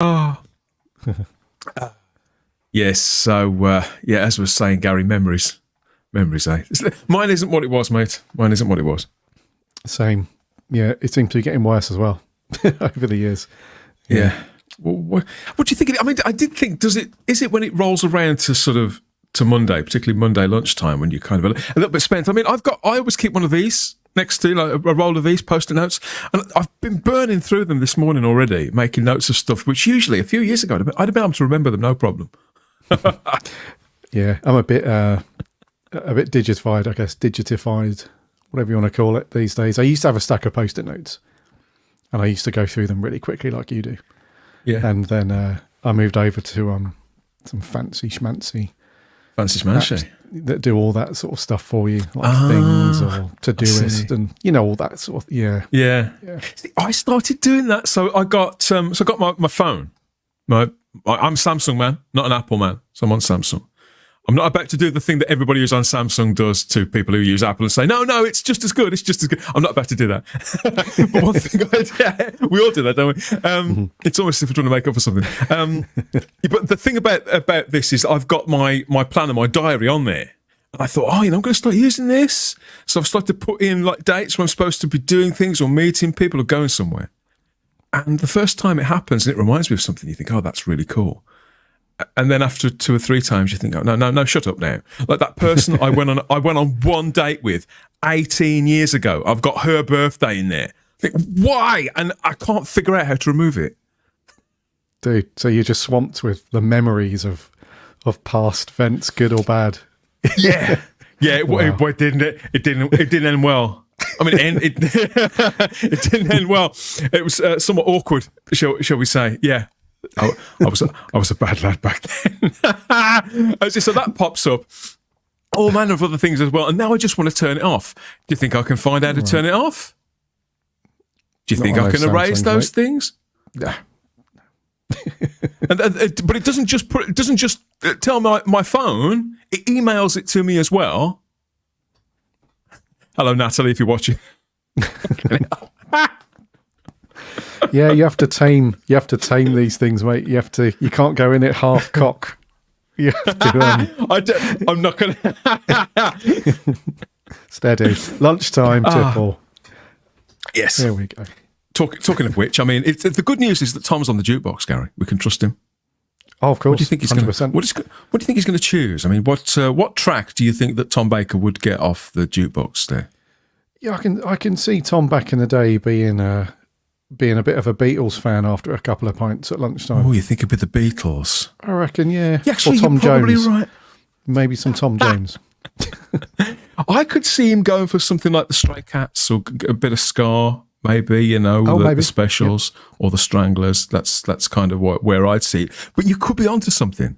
Oh. Yes, so, as I was saying, Gary, memories, eh? Mine isn't what it was, mate. Mine isn't what it was. Same. Yeah, it seems to be getting worse as well over the years. Yeah. Well, what do you think? I mean, I did think, is it when it rolls around to Monday, particularly Monday lunchtime, when you're kind of a little bit spent? I mean, I always keep one of these next to, like, a roll of these Post-it notes, and I've been burning through them this morning already, making notes of stuff which usually a few years ago I'd have been able to remember them, no problem. Yeah, I'm a bit digitified, I guess, digitified, whatever you want to call it these days. I used to have a stack of Post-it notes, and I used to go through them really quickly like you do. Yeah. And then I moved over to some fancy schmancy apps that do all that sort of stuff for you, like things or to-do-list and, all that sort of, yeah. See, I started doing that. So I got my phone. I'm a Samsung man, not an Apple man. So I'm on Samsung. I'm not about to do the thing that everybody who's on Samsung does to people who use Apple and say, no, it's just as good. It's just as good. I'm not about to do that. But one thing we all do that, don't we? It's almost as if we're trying to make up for something. But the thing about this is I've got my planner, my diary on there. And I thought, I'm going to start using this. So I've started to put in like dates when I'm supposed to be doing things or meeting people or going somewhere. And the first time it happens and it reminds me of something, you think, oh, that's really cool. And then after 2 or 3 times, you think, oh, no, shut up now. Like that person I went on one date with 18 years ago. I've got her birthday in there. I think, why? And I can't figure out how to remove it. Dude, so you're just swamped with the memories of past events, good or bad. Yeah. It didn't end well. I mean, it didn't end well. It was somewhat awkward, shall we say? Yeah. I was a bad lad back then. So that pops up, all manner of other things as well, and now I just want to turn it off. Do you think I can find out how to turn it off? Do you think I can erase those things? Yeah. But it doesn't just tell my phone. It emails it to me as well. Hello, Natalie, if you're watching. Yeah, you have to tame these things, mate. You can't go in it half cock. You have to. I'm not going to. Steady. Lunchtime tipple. Yes. There we go. Talking of which, I mean, the good news is that Tom's on the jukebox, Gary. We can trust him. Oh, of course. What do you think he's going to? What do you think he's going to choose? I mean, what track do you think that Tom Baker would get off the jukebox there? Yeah, I can see Tom back in the day being a bit of a Beatles fan after a couple of pints at lunchtime. Oh, you think it'd be the Beatles? I reckon, yeah. Actually, or Tom you're probably Jones. right. Maybe some Tom Jones. I could see him going for something like the Stray Cats or a bit of ska, maybe, the Specials or the Stranglers. That's kind of where I'd see it. But you could be onto something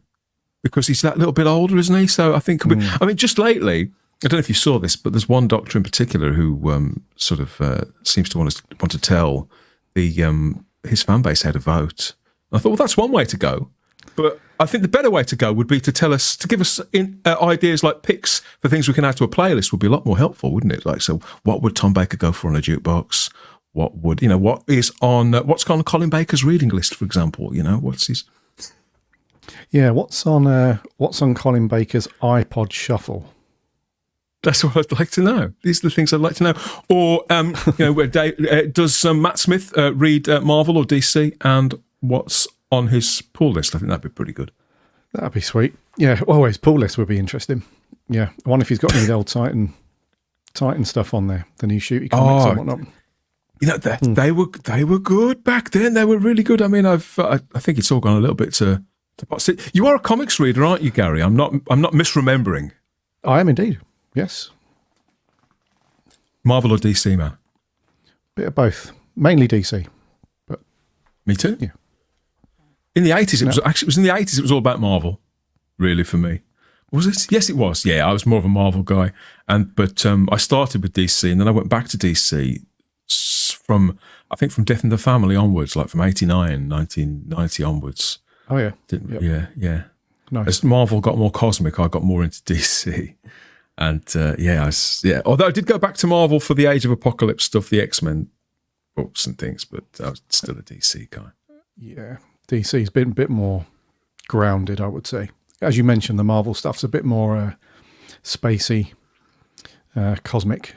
because he's that little bit older, isn't he? So I think could be. I mean, just lately, I don't know if you saw this, but there's one doctor in particular who seems to want to tell his fan base how to vote. I thought, well, that's one way to go, but I think the better way to go would be to give us ideas like picks for things we can add to a playlist would be a lot more helpful, wouldn't it? Like, so what would Tom Baker go for on a jukebox? What would what's on Colin Baker's reading list, for example? What's his? Yeah, what's on Colin Baker's iPod Shuffle? That's what I'd like to know. These are the things I'd like to know. Or, does Matt Smith read Marvel or DC, and what's on his pull list? I think that'd be pretty good. That'd be sweet. Yeah, well, his pull list would be interesting. Yeah, I wonder if he's got any of the old Titan stuff on there, the new shooty comics and whatnot. They were good back then. They were really good. I mean, I think it's all gone a little bit to. You are a comics reader, aren't you, Gary? I'm not misremembering. I am indeed. Yes. Marvel or DC, man? Bit of both. Mainly DC. But me too. Yeah. In the 80s, it was in the 80s. It was all about Marvel, really, for me. Was it? Yes, it was. Yeah, I was more of a Marvel guy, but I started with DC, and then I went back to DC from Death in the Family onwards, like from 1990 onwards. Oh yeah. Yeah. Nice. As Marvel got more cosmic, I got more into DC. And although I did go back to Marvel for the Age of Apocalypse stuff, the X-Men books and things, but I was still a DC guy. Yeah. DC's been a bit more grounded, I would say. As you mentioned, the Marvel stuff's a bit more spacey, cosmic,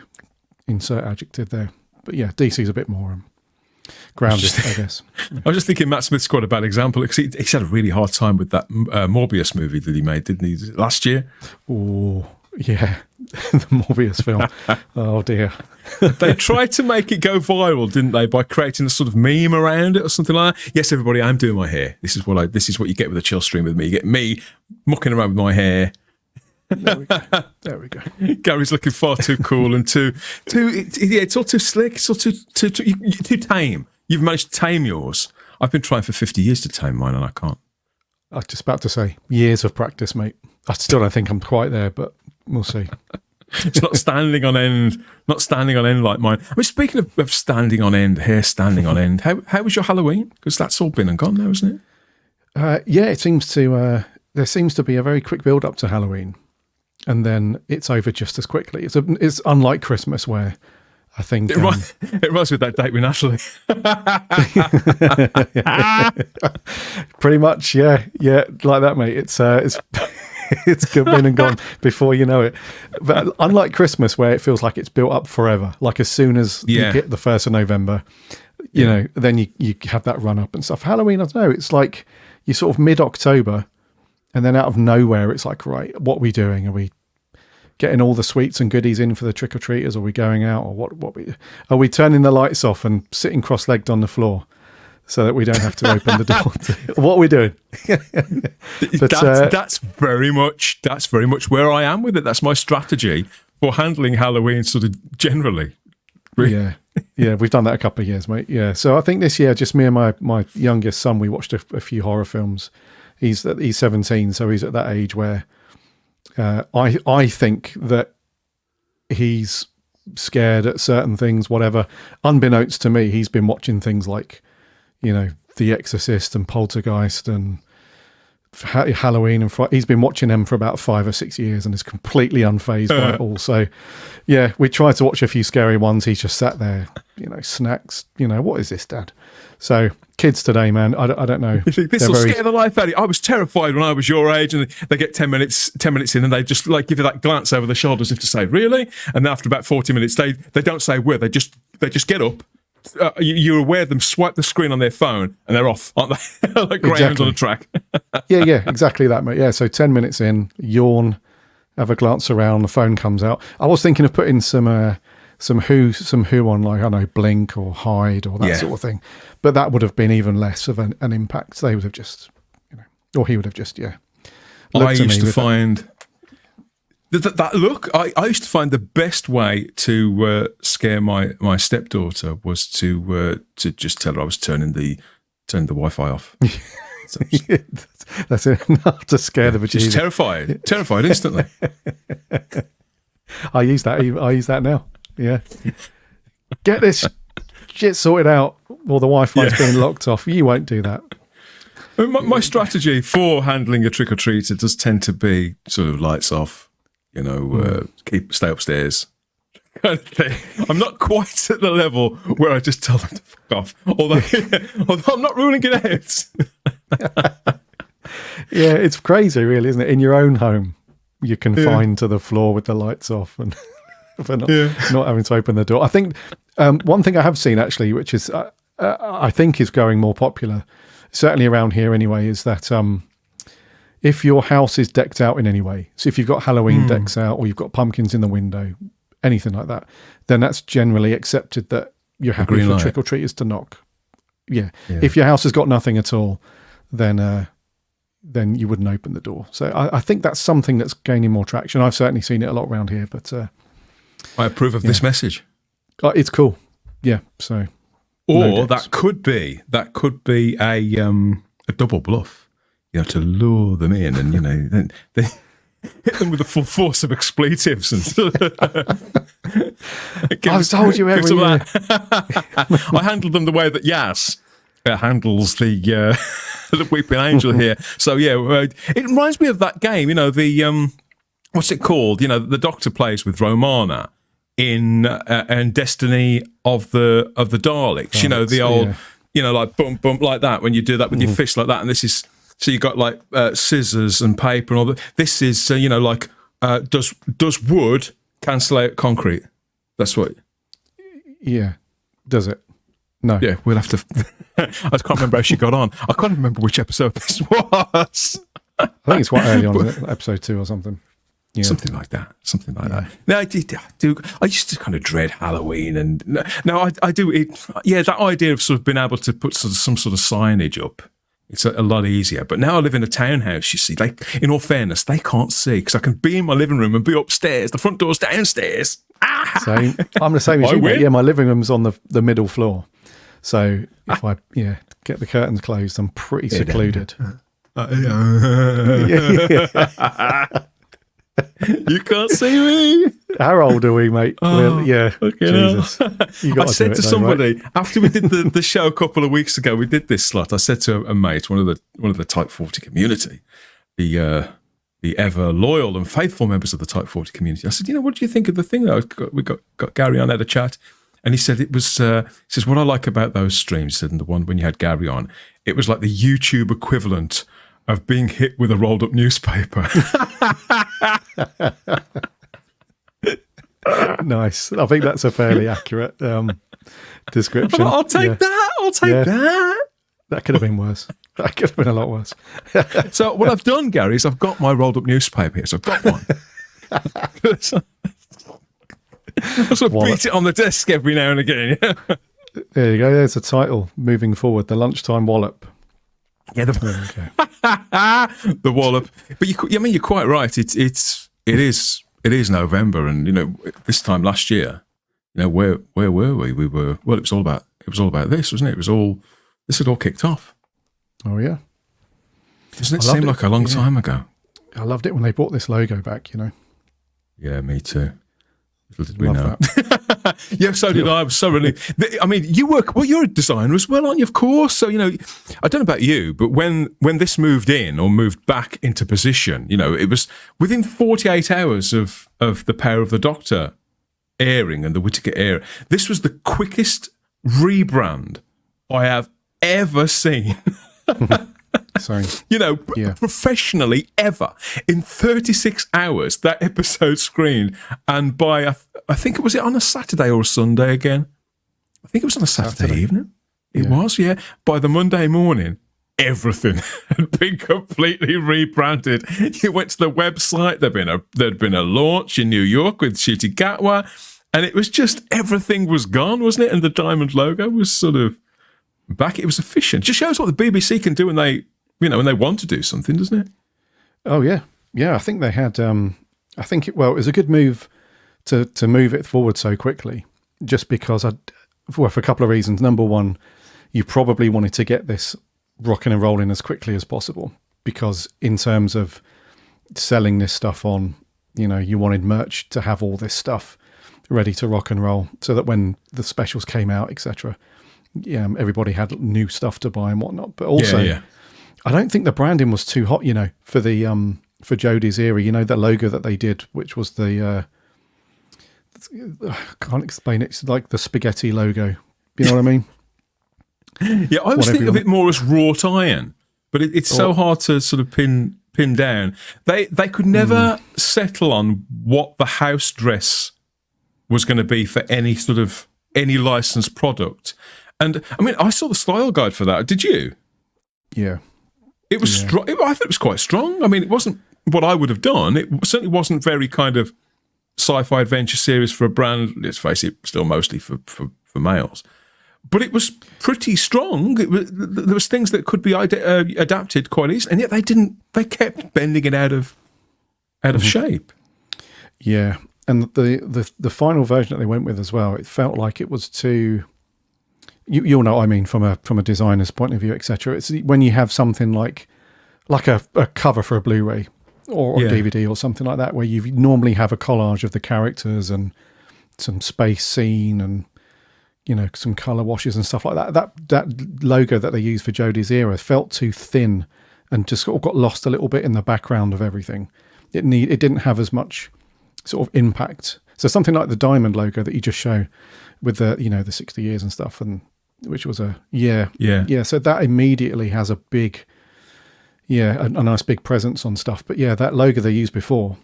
insert adjective there. But yeah, DC's a bit more grounded, I guess. I was just thinking Matt Smith's quite a bad example because he's had a really hard time with that Morbius movie that he made, didn't he, last year? Oh, yeah. The Morbius film. Oh, dear. They tried to make it go viral, didn't they, by creating a sort of meme around it or something like that? Yes, everybody, I'm doing my hair. This is what you get with a chill stream with me. You get me mucking around with my hair. There we go. Gary's looking far too cool and too it's all too slick. It's all too tame. You've managed to tame yours. I've been trying for 50 years to tame mine and I can't. I was just about to say, years of practice, mate. I still don't think I'm quite there, but we'll see. It's not standing on end like mine. I mean, speaking of standing on end, hair standing on end, how was your Halloween? Because that's all been and gone now, isn't it? Yeah, it seems to. There seems to be a very quick build up to Halloween, and then it's over just as quickly. It's unlike Christmas, where I think it reminds me of that date with Natalie. Pretty much, yeah, like that, mate. It's it's been and gone before you know it. But unlike Christmas, where it feels like it's built up forever, like as soon as you get the 1st of November, you know, then you have that run up and stuff. Halloween, I don't know, it's like you sort of mid-October, and then out of nowhere, it's like, right, what are we doing? Are we getting all the sweets and goodies in for the trick-or-treaters? Are we going out? Or are we turning the lights off and sitting cross-legged on the floor so that we don't have to open the door? What are we doing? But, that's very much where I am with it. That's my strategy for handling Halloween sort of generally. Yeah, we've done that a couple of years, mate. Yeah, so I think this year, just me and my youngest son, we watched a few horror films. He's 17, so he's at that age where I think that he's scared at certain things, whatever. Unbeknownst to me, he's been watching things like, you know, The Exorcist and Poltergeist and Halloween and Friday. He's been watching them for about 5 or 6 years and is completely unfazed by it all. So, yeah, we tried to watch a few scary ones. He's just sat there, you know, snacks. You know, what is this, Dad? So, kids today, man, I don't know. This will scare the life out of you. I was terrified when I was your age, and they get 10 minutes in, and they just like give you that glance over the shoulder as if to say, "Really?" And after about 40 minutes, they don't say a word. They just get up. You're aware of them swipe the screen on their phone, and they're off, aren't they? Like greyhounds on a track. yeah, exactly that, mate. Yeah, so 10 minutes in, yawn, have a glance around, the phone comes out. I was thinking of putting some Who on, like, I don't know, Blink or Hide or that sort of thing. But that would have been even less of an impact. They would have just, you know, or he would have just, I used to find that look. I used to find the best way to scare my stepdaughter was to just tell her I was turning the Wi-Fi off. That's enough to scare the bejesus. She's terrified instantly. I use that now. Yeah. Get this shit sorted out or the Wi-Fi's being locked off. You won't do that. I mean, my strategy for handling a trick-or-treater does tend to be sort of lights off, you know, stay upstairs. I'm not quite at the level where I just tell them to fuck off. Although I'm not ruling it out. Yeah, it's crazy, really, isn't it? In your own home, you're confined to the floor with the lights off and for not having to open the door. I think one thing I have seen, actually, which is I think is going more popular, certainly around here anyway, is that if your house is decked out in any way, so if you've got Halloween decks out or you've got pumpkins in the window, anything like that, then that's generally accepted that you're happy for trick-or-treaters to knock. Yeah. If your house has got nothing at all, then you wouldn't open the door. So I think that's something that's gaining more traction. I've certainly seen it a lot around here, but I approve of this message. It's cool. Yeah. So, or that could be a double bluff. You know, to lure them in, and you know, then they hit them with the full force of expletives. And I've told you every year. I handled them the way that Yas handles the weeping angel here. So it reminds me of that game. You know, the what's it called? You know, the Doctor plays with Romana in Destiny of the Daleks. You know, the old like bump, bump like that when you do that with your fist like that. And this is, so you got like scissors and paper and all that. This is, like, does wood cancel out concrete? That's what. Yeah. Does it? No. Yeah, we'll have to. I can't remember how she got on. I can't remember which episode this was. I think it's quite early on, isn't it? Episode 2 or something. Yeah. Something like that. No, I do. I used to kind of dread Halloween, and no, I do. That idea of sort of being able to put some sort of signage up, it's a lot easier. But now I live in a townhouse. You see, in all fairness, they can't see because I can be in my living room and be upstairs. The front door's downstairs. Same. I'm the same as you. Mate. Yeah, my living room's on the middle floor, so if I get the curtains closed, I'm pretty secluded. You can't see me. How old are we, mate? Okay, Jesus. I said to somebody after we did the show a couple of weeks ago, we did this slot. I said to a mate, one of the Type 40 community, the ever loyal and faithful members of the Type 40 community. I said, what do you think of the thing that we got Gary on, had a chat, and he said it was. He says what I like about those streams, he said, and the one when you had Gary on, it was like the YouTube equivalent of being hit with a rolled up newspaper. Nice. I think that's a fairly accurate description. I'll take that. I'll take that. That could have been worse. That could have been a lot worse. So what I've done, Gary, is I've got my rolled up newspaper here. So I've got one. I sort of beat it on the desk every now and again. There you go. There's a title moving forward. The Lunchtime Wallop. Yeah, the wallop. But you're quite right. It is November, and this time last year, where were we? We were it was all about this, wasn't it? This had all kicked off. Oh yeah. Doesn't it seem like a long time ago? I loved it when they brought this logo back. Yeah, me too. Little did we know. Yeah, so did I. I was so relieved. I mean, you're a designer as well, aren't you? Of course. So, I don't know about you, but when this moved back into position, it was within 48 hours of The Power of the Doctor airing and the Whittaker era. This was the quickest rebrand I have ever seen. Sorry. Professionally ever. In 36 hours, that episode screened, and by, I think it was on a Saturday or a Sunday again. I think it was on a Saturday evening. It was, yeah. By the Monday morning, everything had been completely rebranded. You went to the website, there'd been a launch in New York with Ncuti Gatwa, and it was just, everything was gone, wasn't it? And the diamond logo was sort of back. It was efficient. Just shows what the BBC can do when they want to do something, doesn't it? Oh yeah, yeah. I think they had. It was a good move to move it forward so quickly, just because for a couple of reasons. Number one, you probably wanted to get this rocking and rolling as quickly as possible, because in terms of selling this stuff on, you wanted merch to have all this stuff ready to rock and roll, so that when the specials came out, etc. Everybody had new stuff to buy and whatnot. But also, I don't think the branding was too hot, for the for Jodie's era. The logo that they did, which was the I can't explain it. It's like the spaghetti logo. You know what I mean? Yeah, I always think of it more as wrought iron, but it's so hard to sort of pin down. They could never settle on what the house dress was going to be for any licensed product. And I mean, I saw the style guide for that. Did you? Yeah. It was strong. I thought it was quite strong. I mean, it wasn't what I would have done. It certainly wasn't very kind of sci-fi adventure series for a brand. Let's face it, still mostly for males. But it was pretty strong. There was things that could be adapted quite easily, and yet they didn't. They kept bending it out of shape. Yeah, and the final version that they went with as well, it felt like it was too. You'll know what I mean from a designer's point of view, etc. It's when you have something like a cover for a Blu-ray or DVD or something like that, where you normally have a collage of the characters and some space scene and some color washes and stuff like that. That logo that they used for Jodie's era felt too thin and just sort of got lost a little bit in the background of everything. It didn't have as much sort of impact. So something like the diamond logo that you just show with the the 60 years and stuff, and which was a Yeah. So that immediately has a big, a nice big presence on stuff. But yeah, that logo they used before,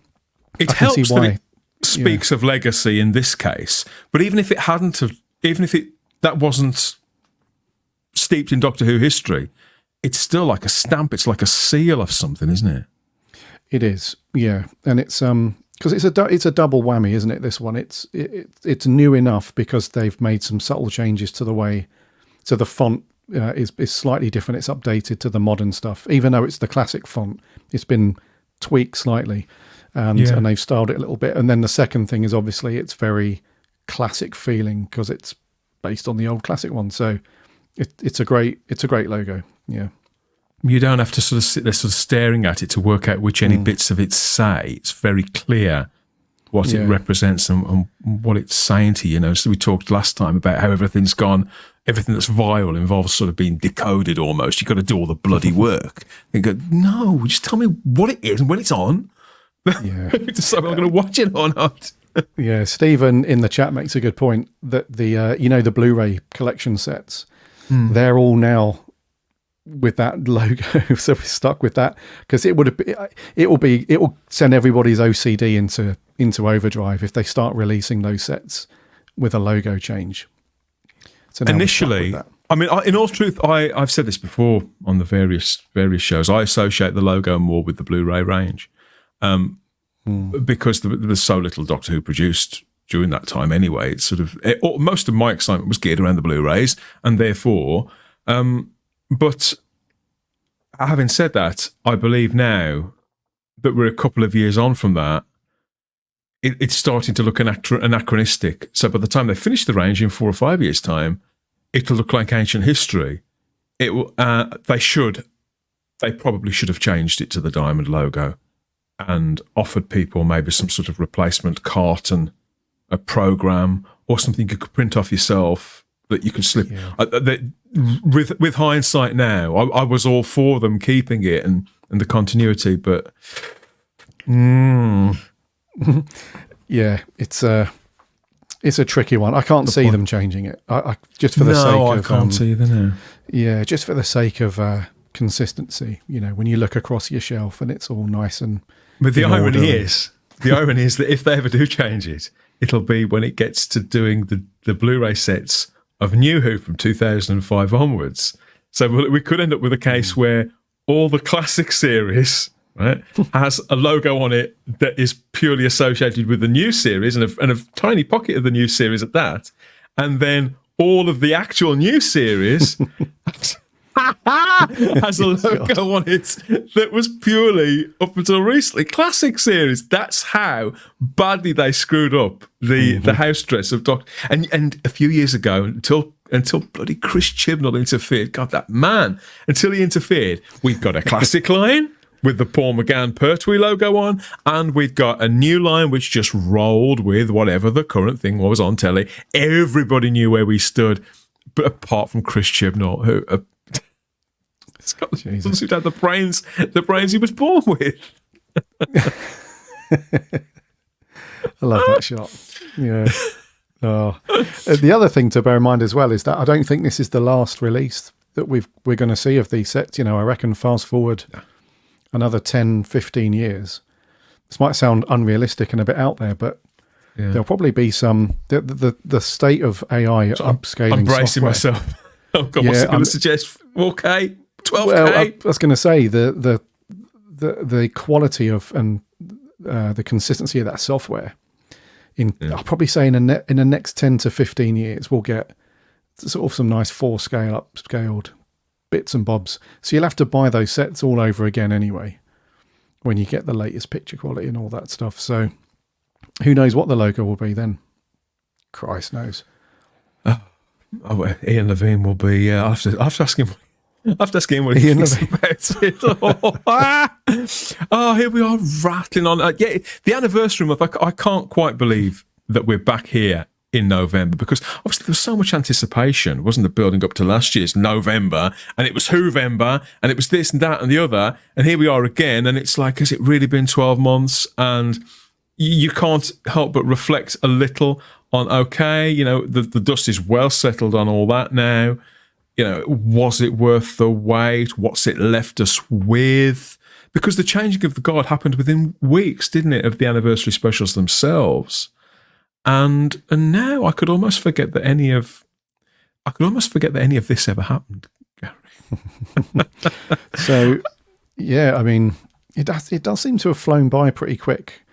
It I can see helps why. that it speaks of legacy in this case. But even if it hadn't have, even if that wasn't steeped in Doctor Who history, it's still like a stamp. It's like a seal of something, isn't it? It is, yeah, and it's because it's a double whammy, isn't it? This one, it's new enough because they've made some subtle changes to the way, so the font is slightly different. It's updated to the modern stuff, even though it's the classic font. It's been tweaked slightly, and they've styled it a little bit. And then the second thing is obviously it's very classic feeling because it's based on the old classic one. So it's a great logo. Yeah. You don't have to sort of sit there sort of staring at it to work out which any bits of it say. It's very clear what it represents and what it's saying to you. So we talked last time about how everything's gone, everything that's viral involves sort of being decoded almost. You've got to do all the bloody work. You go, no, just tell me what it is and when it's on. Yeah. Decide whether I'm going to watch it or not. Yeah, Stephen in the chat makes a good point that the Blu-ray collection sets, they're all now with that logo, so we're stuck with that because it will send everybody's OCD into overdrive if they start releasing those sets with a logo change. So initially, I mean, in all truth, I've said this before on the various shows. I associate the logo more with the Blu-ray range, because there was so little Doctor Who produced during that time. Anyway, it's sort of most of my excitement was geared around the Blu-rays, and therefore. But having said that, I believe now that we're a couple of years on from that, it's starting to look anachronistic. So by the time they finish the range in 4 or 5 years' time, it'll look like ancient history. It will. They probably should have changed it to the diamond logo and offered people maybe some sort of replacement carton, a program, or something you could print off yourself that you could slip. Yeah. With hindsight now, I was all for them keeping it and the continuity, but yeah, it's a tricky one. I can't see them changing it. I just for the sake of I can't see either now. Yeah, just for the sake of consistency. When you look across your shelf and it's all nice and. But the irony is that if they ever do change it, it'll be when it gets to doing the Blu-ray sets of New Who from 2005 onwards. So we could end up with a case where all the classic series, right, has a logo on it that is purely associated with the new series and a tiny pocket of the new series at that. And then all of the actual new series has a logo on it that was purely, up until recently, classic series. That's how badly they screwed up the house dress of Doctor. And a few years ago, until bloody Chris Chibnall interfered, God, that man, until he interfered, we've got a classic line with the Paul McGann Pertwee logo on, and we've got a new line which just rolled with whatever the current thing was on telly. Everybody knew where we stood, but apart from Chris Chibnall, who who'd had the brains he was born with. I love that shot. Yeah. Oh. The other thing to bear in mind as well is that I don't think this is the last release that we're going to see of these sets. I reckon fast forward another 10, 15 years. This might sound unrealistic and a bit out there, but there'll probably be some the state of AI upscaling. I'm bracing myself. Oh God, what's it going to suggest? 4K, 12K. Well, I was going to say the quality of and the consistency of that software. I'll probably say in the next 10 to 15 years, we'll get sort of some nice 4-scale upscaled bits and bobs. So you'll have to buy those sets all over again anyway, when you get the latest picture quality and all that stuff. So who knows what the logo will be then? Christ knows. Oh, Ian Levine will be. I'll have to ask him. I've to ask him what he thinks about it. Oh, here we are rattling on. The anniversary month. I can't quite believe that we're back here in November, because obviously there was so much anticipation, wasn't there, building up to last year's November, and it was Whovember, and it was this and that and the other, and here we are again, and it's like, has it really been 12 months? And you can't help but reflect a little okay, the dust is well settled on all that now. Was it worth the wait? What's it left us with? Because the changing of the guard happened within weeks, didn't it, of the anniversary specials themselves? And now I could almost forget that any of this ever happened, Gary. So, yeah, I mean, it does seem to have flown by pretty quick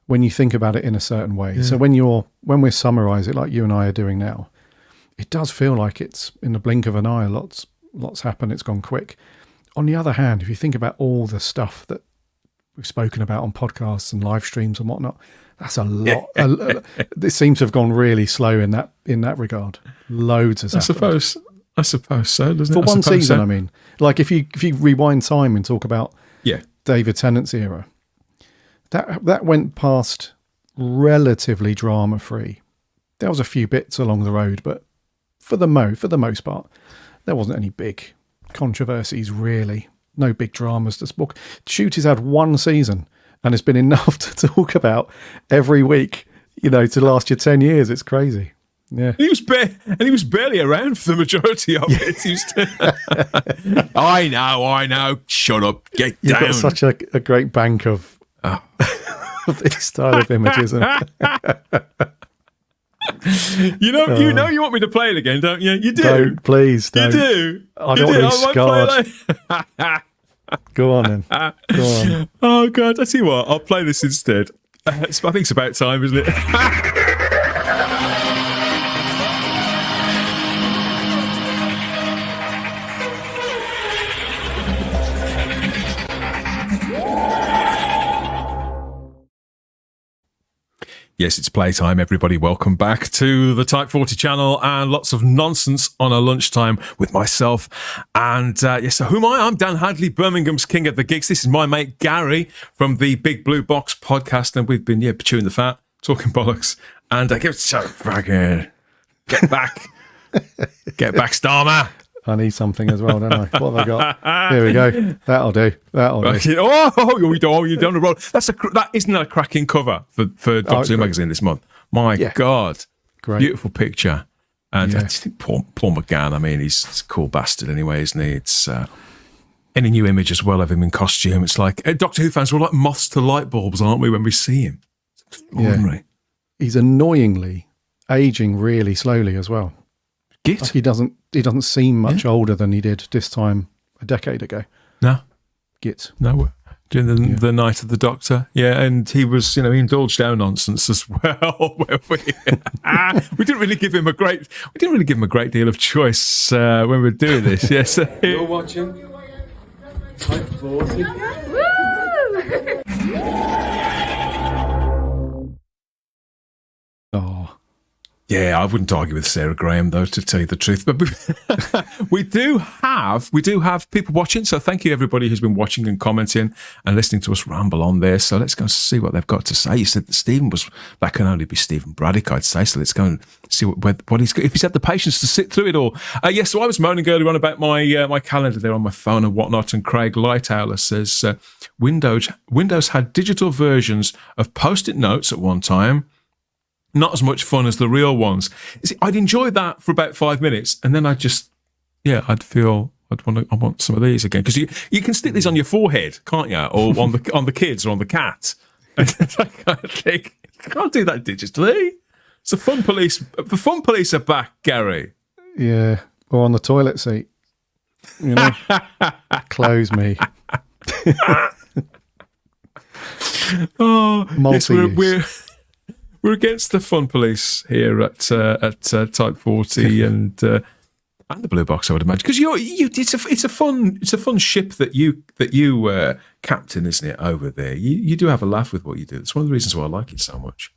when you think about it in a certain way. Yeah. So when we summarise it like you and I are doing now, it does feel like it's in the blink of an eye. Lots happened. It's gone quick. On the other hand, if you think about all the stuff that we've spoken about on podcasts and live streams and whatnot, that's a lot. It seems to have gone really slow in that regard. Loads has happened. I suppose so, doesn't it? For one season, so. I mean, like if you rewind time and talk about David Tennant's era, that went past relatively drama free. There was a few bits along the road, but for the most part, there wasn't any big controversies really. No big dramas to spook. Shoot has had one season, and it's been enough to talk about every week. To last you 10 years. It's crazy. Yeah, he was barely around for the majority of it. I know. Shut up. Get down. You've got such a great bank of this style of images. You want me to play it again, don't you? You do. Don't, please. Don't. You do. I don't want to be scarred. Go on then. Go on. Oh God! I tell you what. I'll play this instead. I think it's about time, isn't it? Yes, it's playtime, everybody. Welcome back to the Type 40 channel and lots of nonsense on a lunchtime with myself. And so who am I? I'm Dan Hadley, Birmingham's King of the Geeks. This is my mate Gary from the Big Blue Box podcast. And we've been, chewing the fat, talking bollocks. And give it so fucking get back. Get back, Starmer. I need something as well, don't I? What have I got? Here we go. That'll do. You're down the road. That isn't a cracking cover for Doctor Who magazine this month. My God, great, beautiful picture. And I just think Paul McGann. I mean, he's a cool bastard anyway, isn't he? It's any new image as well of him in costume. It's like Doctor Who fans, we're like moths to light bulbs, aren't we? When we see him, it's extraordinary. Yeah. He's annoyingly aging really slowly as well. Like he doesn't seem much older than he did this time a decade ago. No. Git. No. During the night of the Doctor. Yeah, and he was, he indulged our nonsense as well. We didn't really give him a great deal of choice when we were doing this. Yes. You're watching Type 40. Oh. Yeah, I wouldn't argue with Sarah Graham though, to tell you the truth. But we do have people watching. So thank you everybody who's been watching and commenting and listening to us ramble on there. So let's go and see what they've got to say. You said that that can only be Stephen Braddock, I'd say. So let's go and see what if he's had the patience to sit through it all. So I was moaning earlier on about my calendar there on my phone and whatnot. And Craig Lighthowler says Windows had digital versions of Post-it notes at one time. Not as much fun as the real ones. See, I'd enjoy that for about 5 minutes, and then I want some of these again, because you can stick these on your forehead, can't you, or on the kids or on the cat. I think you can't do that digitally. It's the fun police are back, Gary. Yeah, or on the toilet seat. Close me. Oh, yes, we're against the fun police here at Type 40 and the Blue Box, I would imagine, because it's a fun ship that you captain, isn't it, over there? You do have a laugh with what you do. It's one of the reasons why I like it so much.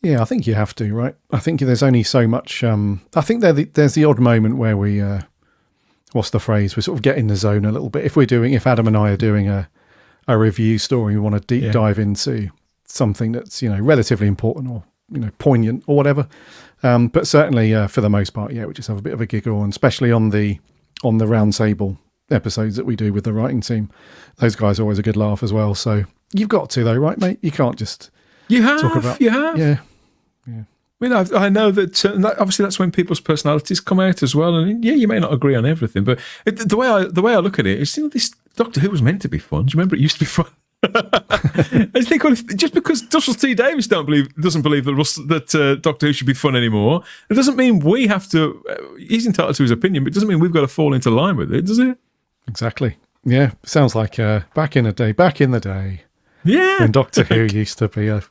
Yeah, I think you have to, right? I think there's only so much. I think there's the odd moment where we, what's the phrase? We sort of get in the zone a little bit. If Adam and I are doing a review story, we want to deep dive into something that's relatively important or poignant or whatever, but certainly for the most part, we just have a bit of a giggle, and especially on the round table episodes that we do with the writing team, those guys are always a good laugh as well. So you've got to though, right, mate? You can't just talk about. Yeah. I mean, I know that, obviously that's when people's personalities come out as well. And yeah, you may not agree on everything, but the way I look at it is, this Doctor Who was meant to be fun. Do you remember it used to be fun? I think just because Russell T Davies doesn't believe that Doctor Who should be fun anymore, it doesn't mean we have to. He's entitled to his opinion, but it doesn't mean we've got to fall into line with it, does it? Exactly. Yeah, sounds like back in the day. Yeah, when Doctor Who used to be a.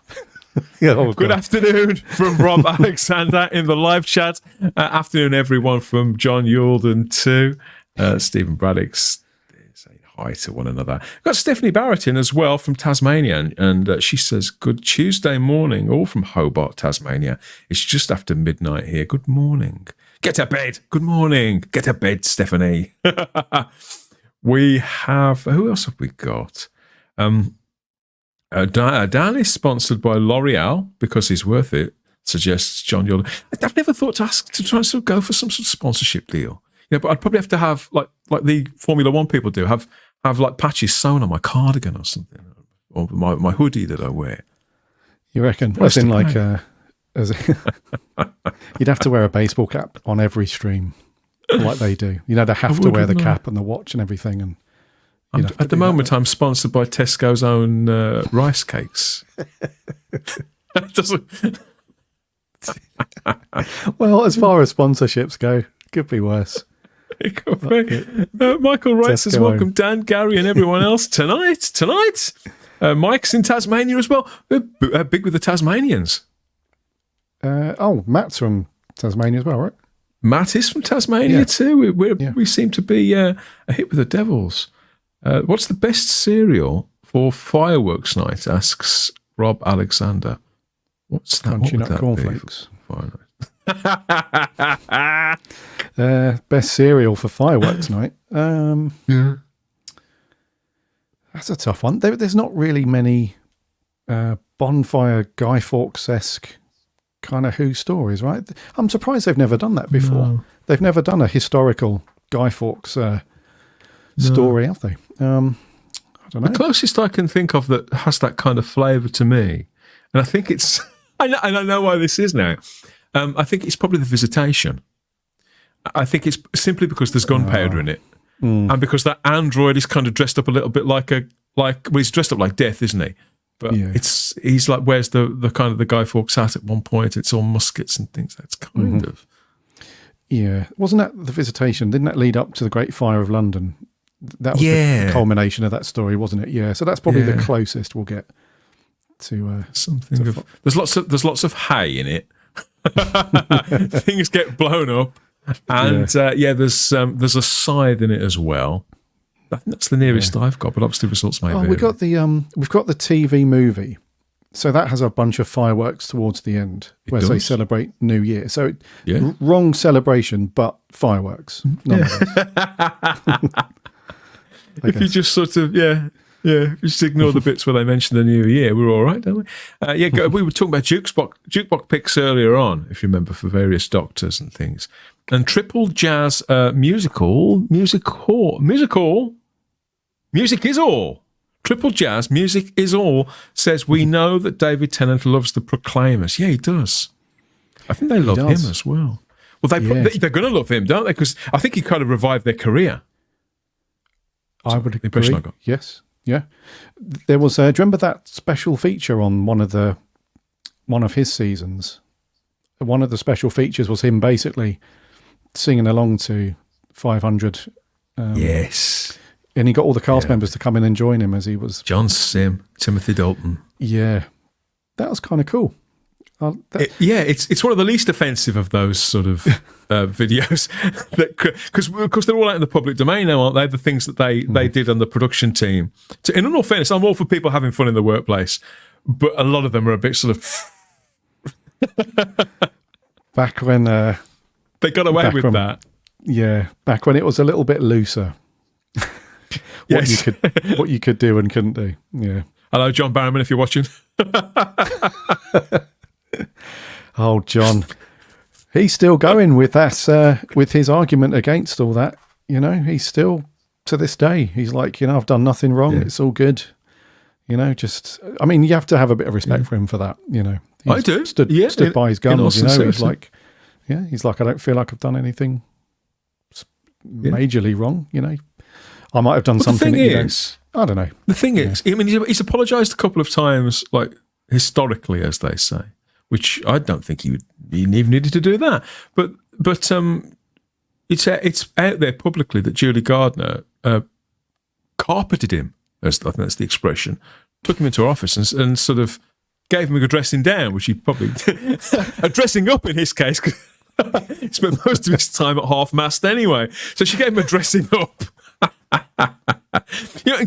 Good afternoon from Rob Alexander in the live chat. Afternoon, everyone, from John Yulden too. Stephen Braddock's saying hi to one another. We've got Stephanie Barrett in as well from Tasmania, and she says, good Tuesday morning, all from Hobart, Tasmania. It's just after midnight here. Good morning. Get to bed. Good morning. Get to bed, Stephanie. We have, who else have we got? Dan is sponsored by L'Oreal because he's worth it, suggests John Yulden. I've never thought to try and sort of go for some sort of sponsorship deal. Yeah, but I'd probably have to have, like the Formula One people do, have like patches sewn on my cardigan or something, or my hoodie that I wear. You reckon? As in, like, you'd have to wear a baseball cap on every stream, like they do. They have to wear the cap and the watch and everything. And at the moment, I'm sponsored by Tesco's own rice cakes. Well, as far as sponsorships go, could be worse. Michael Wright says, welcome Dan, Gary and everyone else tonight. Mike's in Tasmania as well. We're big with the Tasmanians. Matt's from Tasmania as well, right? Matt is from Tasmania too. We seem to be a hit with the Devils. What's the best cereal for fireworks night? Asks Rob Alexander. What's that? Crunchy nut cornflakes. Best cereal for fireworks night. Yeah, that's a tough one. There's not really many bonfire Guy Fawkes-esque kind of Who stories, right? I'm surprised they've never done that before. No. They've never done a historical Guy Fawkes story, have they? I don't know. The closest I can think of that has that kind of flavour to me, and I think it's, and I know why this is now. I think it's probably The Visitation. I think it's simply because there's gunpowder in it, and because that android is kind of dressed up a little bit well, he's dressed up like Death, isn't he? But he's like, wears the kind of the Guy Fawkes hat at one point. It's all muskets and things. That's kind of. Yeah. Wasn't that The Visitation? Didn't that lead up to the Great Fire of London? That was the culmination of that story, wasn't it? Yeah. So that's probably the closest we'll get to something. There's lots of hay in it. Things get blown up, and there's a scythe in it as well. I think that's the nearest I've got, but obviously results may vary. We've got the TV movie, so that has a bunch of fireworks towards the end where they celebrate New Year. So wrong celebration, but fireworks. If you just sort of if you just ignore the bits where they mention the New Year, we're all right, don't we? We were talking about jukebox picks earlier on, if you remember, for various doctors and things. And Triple Jazz Music is all. Triple Jazz Music is all says, we know that David Tennant loves the Proclaimers. Yeah, he does. I think they love him as well. Well, they're going to love him, don't they? Because I think he kind of revived their career. I would agree. The impression I got. Yes. Yeah. There was, do you remember that special feature on one of his seasons? One of the special features was him basically singing along to 500. Yes. And he got all the cast members to come in and join him as he was. John Sim, Timothy Dalton. Yeah. That was kind of cool. It's one of the least offensive of those sort of videos, because they're all out in the public domain now, aren't they? The things that they did on the production team. In all fairness, I'm all for people having fun in the workplace, but a lot of them are a bit sort of. Back when they got away with that. Yeah, back when it was a little bit looser. What you could do and couldn't do. Yeah. Hello, John Barrowman, if you're watching. Oh, John. He's still going with that, with his argument against all that. He's still, to this day, he's like, I've done nothing wrong. Yeah. It's all good. You have to have a bit of respect for him for that, I do. Stood by his in all guns, you know. He's sincerity. like, I don't feel like I've done anything majorly wrong, you know. I might have done something that you don't. I don't know. The thing is, I mean, he's apologised a couple of times, like historically, as they say, which I don't think he even needed to do that. But it's out there publicly that Julie Gardner carpeted him, I think that's the expression, took him into her office and sort of gave him a dressing down, which he probably a dressing up in his case. He spent most of his time at half mast anyway, so she gave him a dressing up. You know,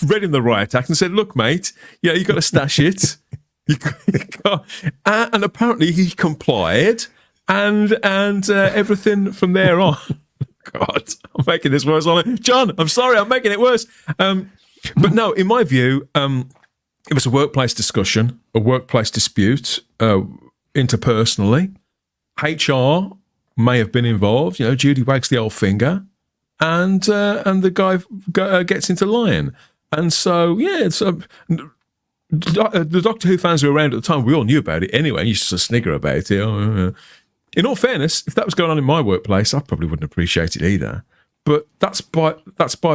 read him the riot act and said, "Look, mate, yeah, you got to stash it." And apparently he complied, and everything from there on. God, I'm making this worse. John, I'm sorry, I'm making it worse. But no, in my view, it was a workplace discussion, a workplace dispute, interpersonally. HR may have been involved. You know, Judy wags the old finger, and the guy gets into line. And so, yeah, the Doctor Who fans who were around at the time, we all knew about it anyway. You used to snigger about it. In all fairness, if that was going on in my workplace, I probably wouldn't appreciate it either. But that's by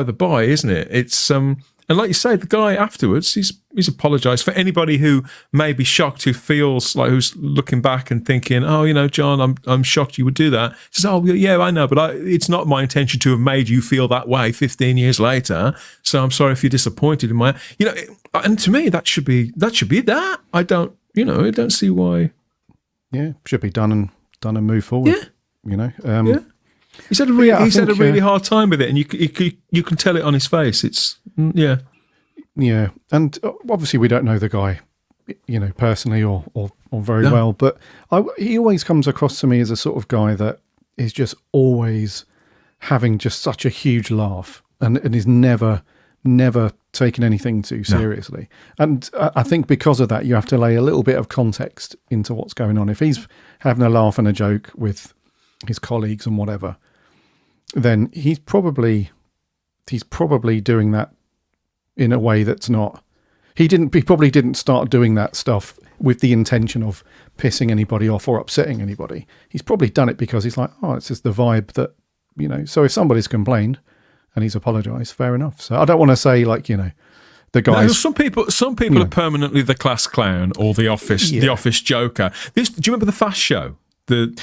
the by, isn't it? It's and like you say, the guy afterwards, he's apologised for anybody who may be shocked, who feels like who's looking back and thinking, oh, you know, John, I'm shocked you would do that. He says, oh, yeah, I know, but it's not my intention to have made you feel that way 15 years later. So I'm sorry if you're disappointed in my, you know, and to me that should be that. I don't see why. Yeah, should be done and move forward. Yeah, you know. Yeah. He's had a really hard time with it, and you can tell it on his face. It's yeah, and obviously we don't know the guy, you know, personally or very well, but he always comes across to me as a sort of guy that is just always having just such a huge laugh and is never taking anything too seriously. No. And I think because of that, you have to lay a little bit of context into what's going on. If he's having a laugh and a joke with his colleagues and whatever, then he's probably doing that in a way that's not. He probably didn't start doing that stuff with the intention of pissing anybody off or upsetting anybody. He's probably done it because he's like, oh, it's just the vibe that, you know. So if somebody's complained and he's apologised, fair enough. So I don't want to say, like, you know, the guys. No, some people are permanently the class clown or the office joker. Do you remember the Fast Show? The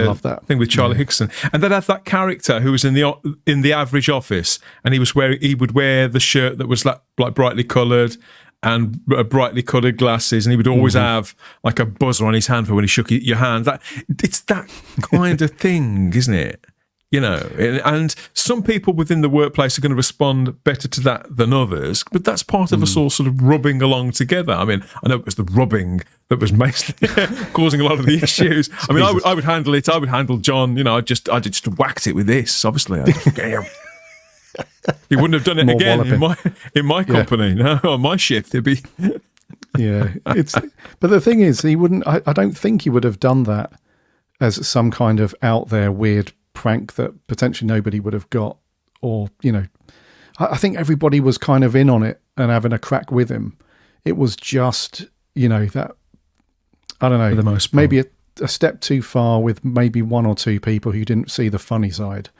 love that thing with Charlie Hickson, and they'd have that character who was in the average office, and he would wear the shirt that was like brightly coloured and brightly coloured glasses, and he would always have like a buzzer on his hand for when he shook your hand. It's that kind of thing, isn't it? You know, and some people within the workplace are going to respond better to that than others, but that's part of us all sort of rubbing along together. I mean, I know it was the rubbing that was mostly causing a lot of the issues. I mean, I would handle it. I would handle John. You know, I just whacked it with this. Obviously, he wouldn't have done it again in my company. No, on my shift, it'd be. Yeah, but the thing is, he wouldn't. I don't think he would have done that as some kind of out there weird prank that potentially nobody would have got, or, you know, I think everybody was kind of in on it and having a crack with him. It was just, you know, that, I don't know, for the most part, maybe a step too far with maybe one or two people who didn't see the funny side.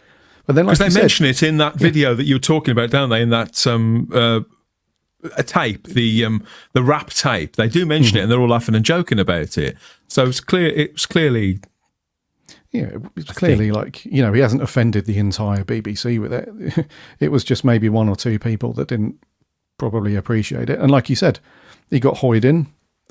But then, like, because they mention it in that video that you were talking about, don't they? In that a tape, the rap tape, they do mention it, and they're all laughing and joking about it. So it's clear. It was clearly. Yeah, it's clearly like, you know, he hasn't offended the entire BBC with it. It was just maybe one or two people that didn't probably appreciate it. And like you said, he got hoyed in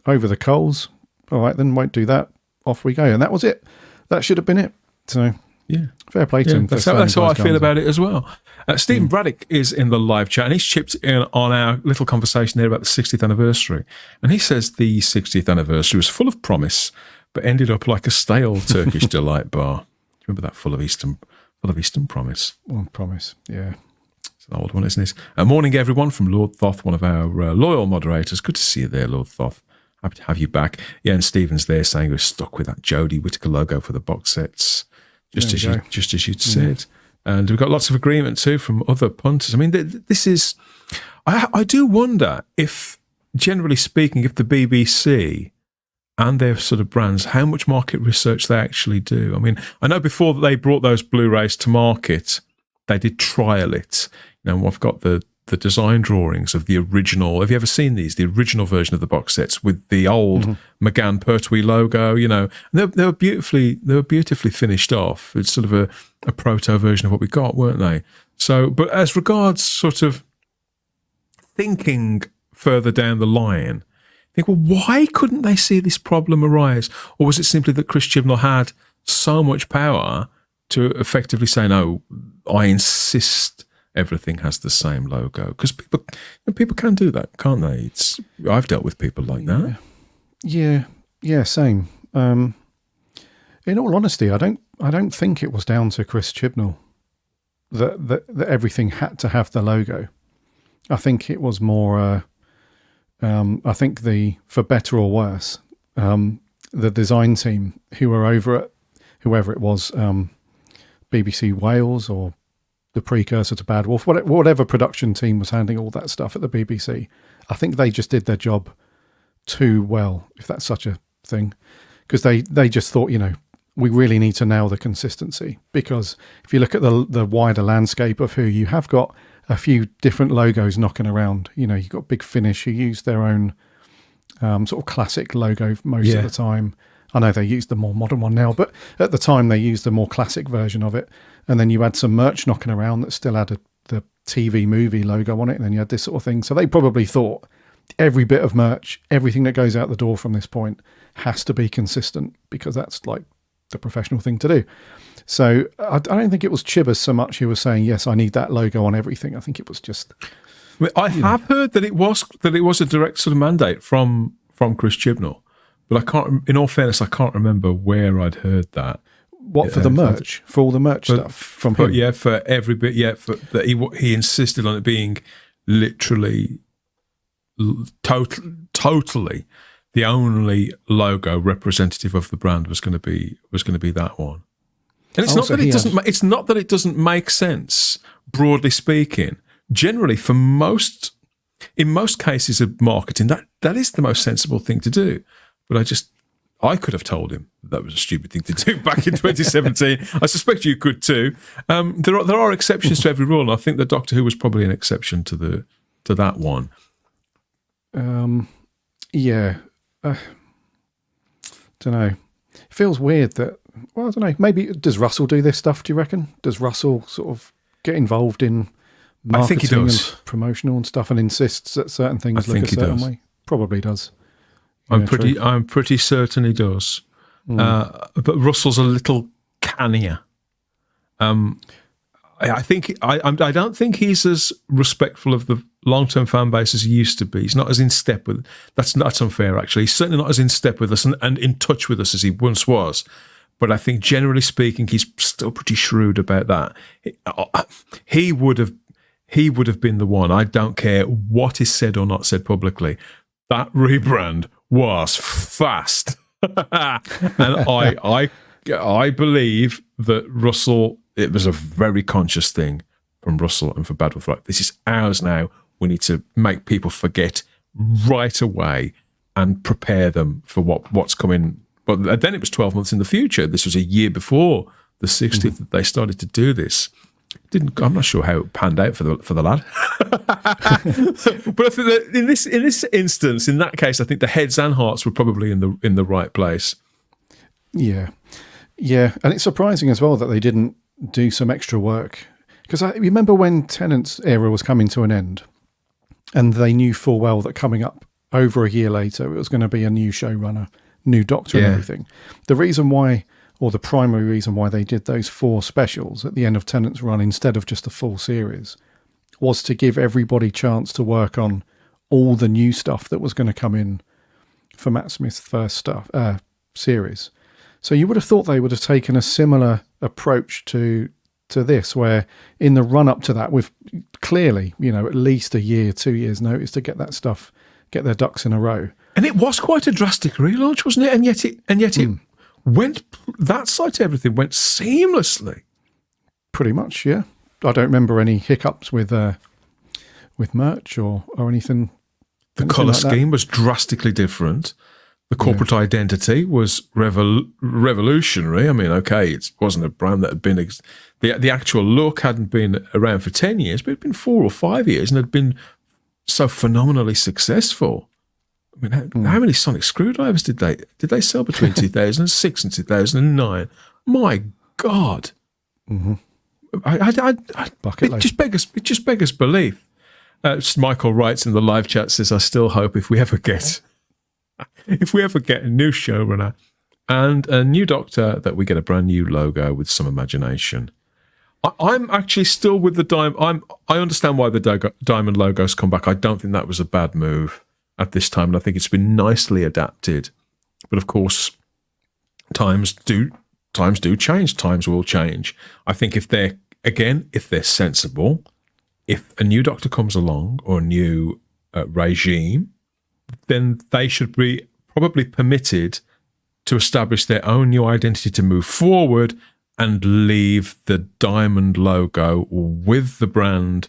over the coals. All right, then won't do that. Off we go. And that was it. That should have been it. So, yeah, fair play to him. That's how I feel about it as well. Stephen Braddock is in the live chat, and he's chipped in on our little conversation there about the 60th anniversary. And he says the 60th anniversary was full of promise, but ended up like a stale Turkish delight bar. Do you remember that full of Eastern promise? Well, promise, yeah. It's an old one, isn't it? Morning, everyone, from Lord Thoth, one of our loyal moderators. Good to see you there, Lord Thoth. Happy to have you back. Yeah, and Stephen's there saying we're stuck with that Jodie Whittaker logo for the box sets, just as you'd said. And we've got lots of agreement too from other punters. I mean, this is. I do wonder if, generally speaking, if the BBC and their sort of brands, how much market research they actually do. I mean, I know before they brought those Blu-rays to market, they did trial it. I've got the design drawings of the original. Have you ever seen these? The original version of the box sets with the old McGann Pertwee logo. And they were beautifully finished off. It's sort of a proto version of what we got, weren't they? So, but as regards sort of thinking further down the line, think, well, why couldn't they see this problem arise? Or was it simply that Chris Chibnall had so much power to effectively say, no, I insist everything has the same logo? Because people can do that, can't they? I've dealt with people like that. Yeah, same. In all honesty, I don't think it was down to Chris Chibnall that everything had to have the logo. I think it was more. I think for better or worse, the design team who were over at whoever it was, BBC Wales or the precursor to Bad Wolf, whatever production team was handling all that stuff at the BBC, I think they just did their job too well, if that's such a thing, because they just thought, we really need to nail the consistency, because if you look at the wider landscape of who you have got, a few different logos knocking around. You've got Big Finish, who use their own sort of classic logo most of the time. I know they use the more modern one now, but at the time they used the more classic version of it. And then you had some merch knocking around that still had the TV movie logo on it, and then you had this sort of thing. So they probably thought every bit of merch, everything that goes out the door from this point has to be consistent, because that's like the professional thing to do. So I don't think it was Chibbers so much who was saying, yes, I need that logo on everything. I think it was just... I have heard that it was a direct sort of mandate from Chris Chibnall, but I can't. In all fairness, I can't remember where I'd heard that. What, for the merch, for all the merch stuff from him? Yeah, for every bit. Yeah, that he insisted on it being literally, totally the only logo representative of the brand was going to be that one. And it's not that it doesn't. It's not that it doesn't make sense, broadly speaking. Generally, in most cases of marketing, that is the most sensible thing to do. But I could have told him that was a stupid thing to do back in 2017. I suspect you could too. There are exceptions to every rule, and I think that Doctor Who was probably an exception to that one. Yeah, don't know. It feels weird that. Well, I don't know. Maybe does Russell do this stuff? Do you reckon? Does Russell sort of get involved in marketing, I think he does, and promotional and stuff, and insists that certain things look a certain way? Probably does. I'm pretty certain he does. But Russell's a little cannier. I don't think he's as respectful of the long-term fan base as he used to be. He's not as in step with. That's unfair, actually. He's certainly not as in step with us and in touch with us as he once was. But I think, generally speaking, he's still pretty shrewd about that. He would have been the one. I don't care what is said or not said publicly. That rebrand was fast, and I believe that Russell. It was a very conscious thing from Russell and for Bad Wolf. Like, this is ours now. We need to make people forget right away and prepare them for what's coming. But then it was 12 months in the future. This was a year before the 60th that they started to do this. I'm not sure how it panned out for the lad. But I think that in this instance, in that case, I think the heads and hearts were probably in the right place. Yeah, and it's surprising as well that they didn't do some extra work, because I remember when Tennant's era was coming to an end, and they knew full well that coming up over a year later it was going to be a new showrunner, new Doctor, and everything. The reason why, or the primary reason why they did those 4 specials at the end of Tennant's run instead of just a full series, was to give everybody chance to work on all the new stuff that was going to come in for Matt Smith's first series. So you would have thought they would have taken a similar approach to this, where in the run up to that, with clearly, at least a year, 2 years notice to get that stuff, get their ducks in a row. And it was quite a drastic relaunch, wasn't it? And yet it went, that side to everything went seamlessly. Pretty much, yeah. I don't remember any hiccups with merch or anything. The colour scheme was drastically different. The corporate identity was revolutionary. I mean, okay, it wasn't a brand that had been the actual look hadn't been around for 10 years, but it'd been 4 or 5 years and had been so phenomenally successful. I mean, how many sonic screwdrivers did they sell between 2006 and 2009? My God. Mm-hmm. It just beggars belief. Michael writes in the live chat, says, I still hope if we ever get a new showrunner and a new Doctor, that we get a brand new logo with some imagination. I'm actually still with the diamond. I understand why the diamond logo's come back. I don't think that was a bad move at this time, and I think it's been nicely adapted. But of course, times do change. Times will change. I think if they're sensible, if a new Doctor comes along or a new regime, then they should be probably permitted to establish their own new identity to move forward and leave the diamond logo with the brand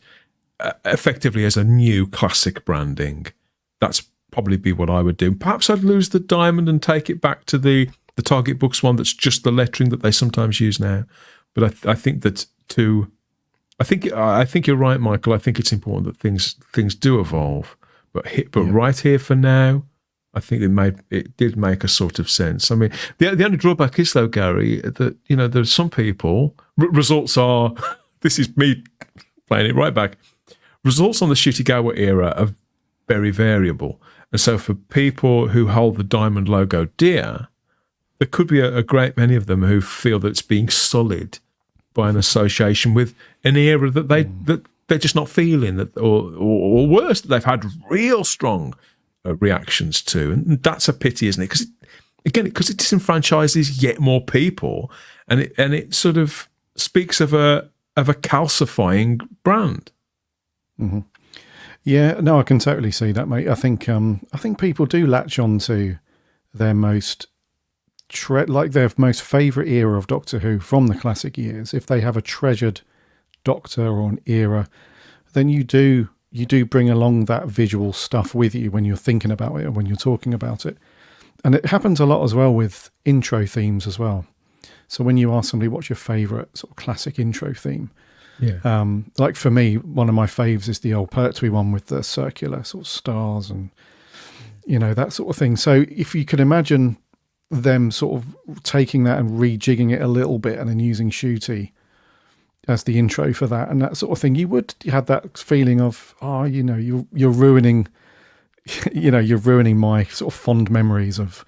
effectively as a new classic branding. That's probably be what I would do. Perhaps I'd lose the diamond and take it back to the Target Books one that's just the lettering that they sometimes use now. But I think that I think you're right, Michael. I think it's important that things do evolve. But right here for now, I think it did make a sort of sense. I mean, the only drawback is, though, Gary, that there's some people. Results are this is me playing it right back. Results on the Shutigawa era are very variable, and so for people who hold the diamond logo dear, there could be a great many of them who feel that it's being sullied by an association with an era that they're just not feeling, that, or worse, that they've had real strong reactions to, and that's a pity, isn't it? Because it disenfranchises yet more people, and it sort of speaks of a calcifying brand. Mm-hmm. Yeah, no, I can totally see that, mate. I think people do latch on to their most their most favourite era of Doctor Who from the classic years. If they have a treasured Doctor or an era, then you do bring along that visual stuff with you when you're thinking about it and when you're talking about it. And it happens a lot as well with intro themes as well. So when you ask somebody what's your favourite sort of classic intro theme, like for me, one of my faves is the old Pertwee one with the circular sort of stars and that sort of thing. So if you could imagine them sort of taking that and rejigging it a little bit and then using Shooty as the intro for that and that sort of thing, you have that feeling of, you're ruining, you're ruining my sort of fond memories of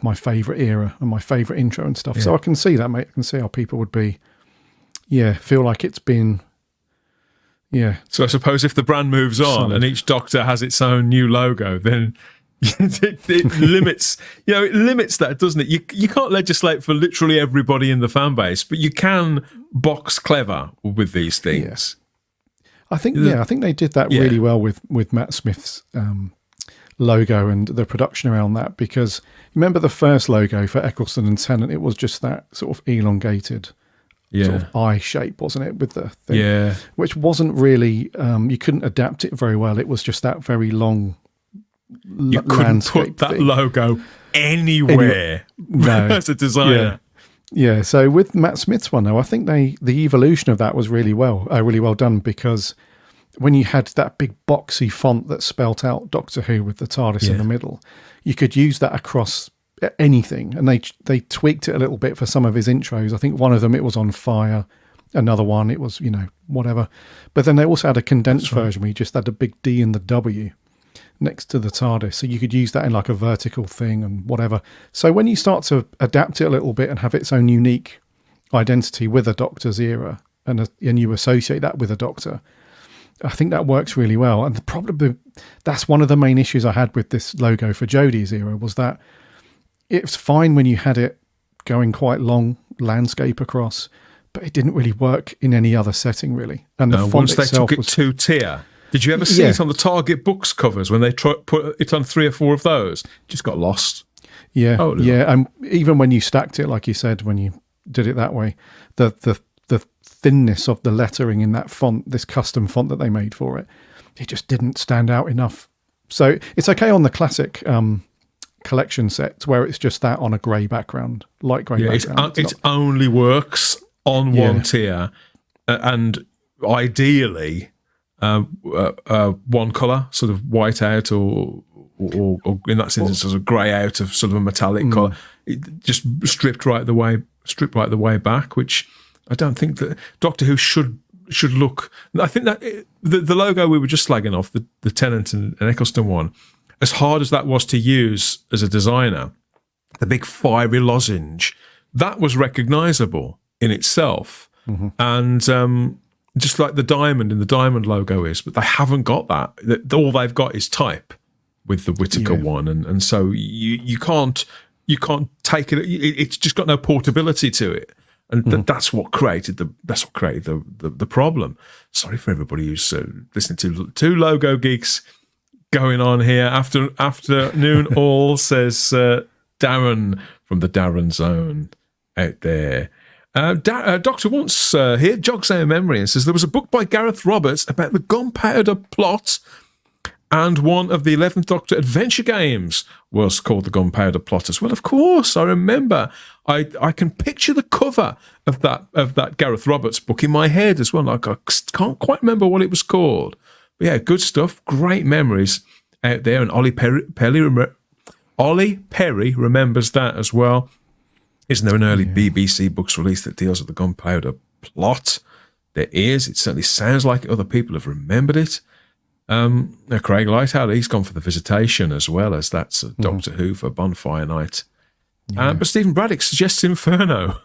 my favourite era and my favourite intro and stuff. Yeah. So I can see that, mate. I can see how people would be, feel like it's been, So I suppose if the brand moves on and each Doctor has its own new logo, then it limits, it limits that, doesn't it? You can't legislate for literally everybody in the fan base, but you can box clever with these things. I think they did that really well with Matt Smith's logo and the production around that, because remember the first logo for Eccleston and Tennant, it was just that sort of elongated sort of eye shape, wasn't it, with the thing, which wasn't really, you couldn't adapt it very well. It was just that very long you couldn't put that thing. Logo anywhere as a designer. Yeah, so with Matt Smith's one, though, I think the evolution of that was really well done, because when you had that big boxy font that spelt out Doctor Who with the TARDIS in the middle, you could use that across anything, and they tweaked it a little bit for some of his intros. I think one of them, it was on fire, another one, it was, whatever. But then they also had a condensed version where you just had a big D and the W next to the TARDIS, so you could use that in like a vertical thing and whatever. So when you start to adapt it a little bit and have its own unique identity with a Doctor's era, and you associate that with a Doctor, I think that works really well. And probably that's one of the main issues I had with this logo for Jodie's era, was that it's fine when you had it going quite long landscape across, but it didn't really work in any other setting, really. And the font once they itself took it two-tier. Did you ever see it on the Target Books covers when they put it on 3 or 4 of those? It just got lost. Yeah, and even when you stacked it, like you said, when you did it that way, the thinness of the lettering in that font, this custom font that they made for it, it just didn't stand out enough. So it's okay on the classic collection sets where it's just that on a grey background, light grey background. It only works on one tier, and ideally one colour, sort of white out or in that sense, sort of grey out of sort of a metallic colour. It just stripped right the way back, which I don't think that Doctor Who should look. I think that the logo we were just slagging off, the Tennant and Eccleston one, as hard as that was to use as a designer, the big fiery lozenge, that was recognisable in itself. And just like the diamond in the diamond logo is, but they haven't got that. All they've got is type with the Whittaker one, and so you can't take it. It's just got no portability to it, and that's what created the problem. Sorry for everybody who's listening to two logo geeks going on here. Afternoon all, says Darren from the Darren Zone out there. Doctor Once here jogs our memory and says there was a book by Gareth Roberts about the gunpowder plot, and one of the 11th Doctor adventure games was called the gunpowder plot as well. Of course, I remember. I can picture the cover of that Gareth Roberts book in my head as well. Like, I can't quite remember what it was called. But yeah, good stuff. Great memories out there. And Ollie Perry remembers that as well. Isn't there an early BBC books release that deals with the gunpowder plot? There is. It certainly sounds like other people have remembered it. Now Craig Lightout, he's gone for the Visitation as well, as that's a Doctor Who for Bonfire Night. But Stephen Braddock suggests Inferno.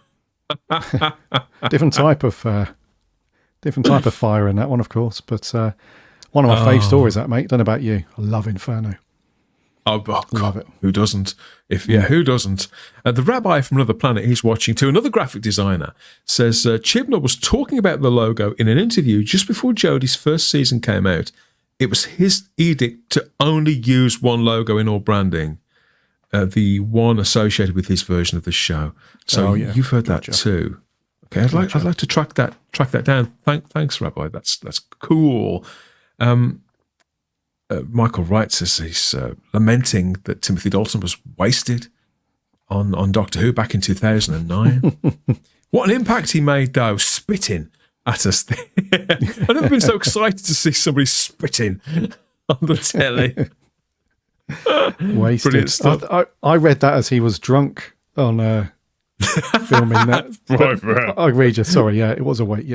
different type of fire in that one, of course. But one of my fave stories, that, mate. Don't know about you. I love Inferno. Oh, God, love it. Who doesn't? Who doesn't? The rabbi from another planet he's watching too, another graphic designer, says Chibnall was talking about the logo in an interview just before Jodie's first season came out. It was his edict to only use one logo in all branding, the one associated with his version of the show. So you've heard that too. Okay, I'd like to track that down. Thanks, Rabbi. That's cool. Michael Wright says he's lamenting that Timothy Dalton was wasted on Doctor Who back in 2009. What an impact he made, though, spitting at us. I've never been so excited to see somebody spitting on the telly. Wasted. Brilliant stuff. I read that as he was drunk on filming that. Right. I read you. Sorry, it was a wait,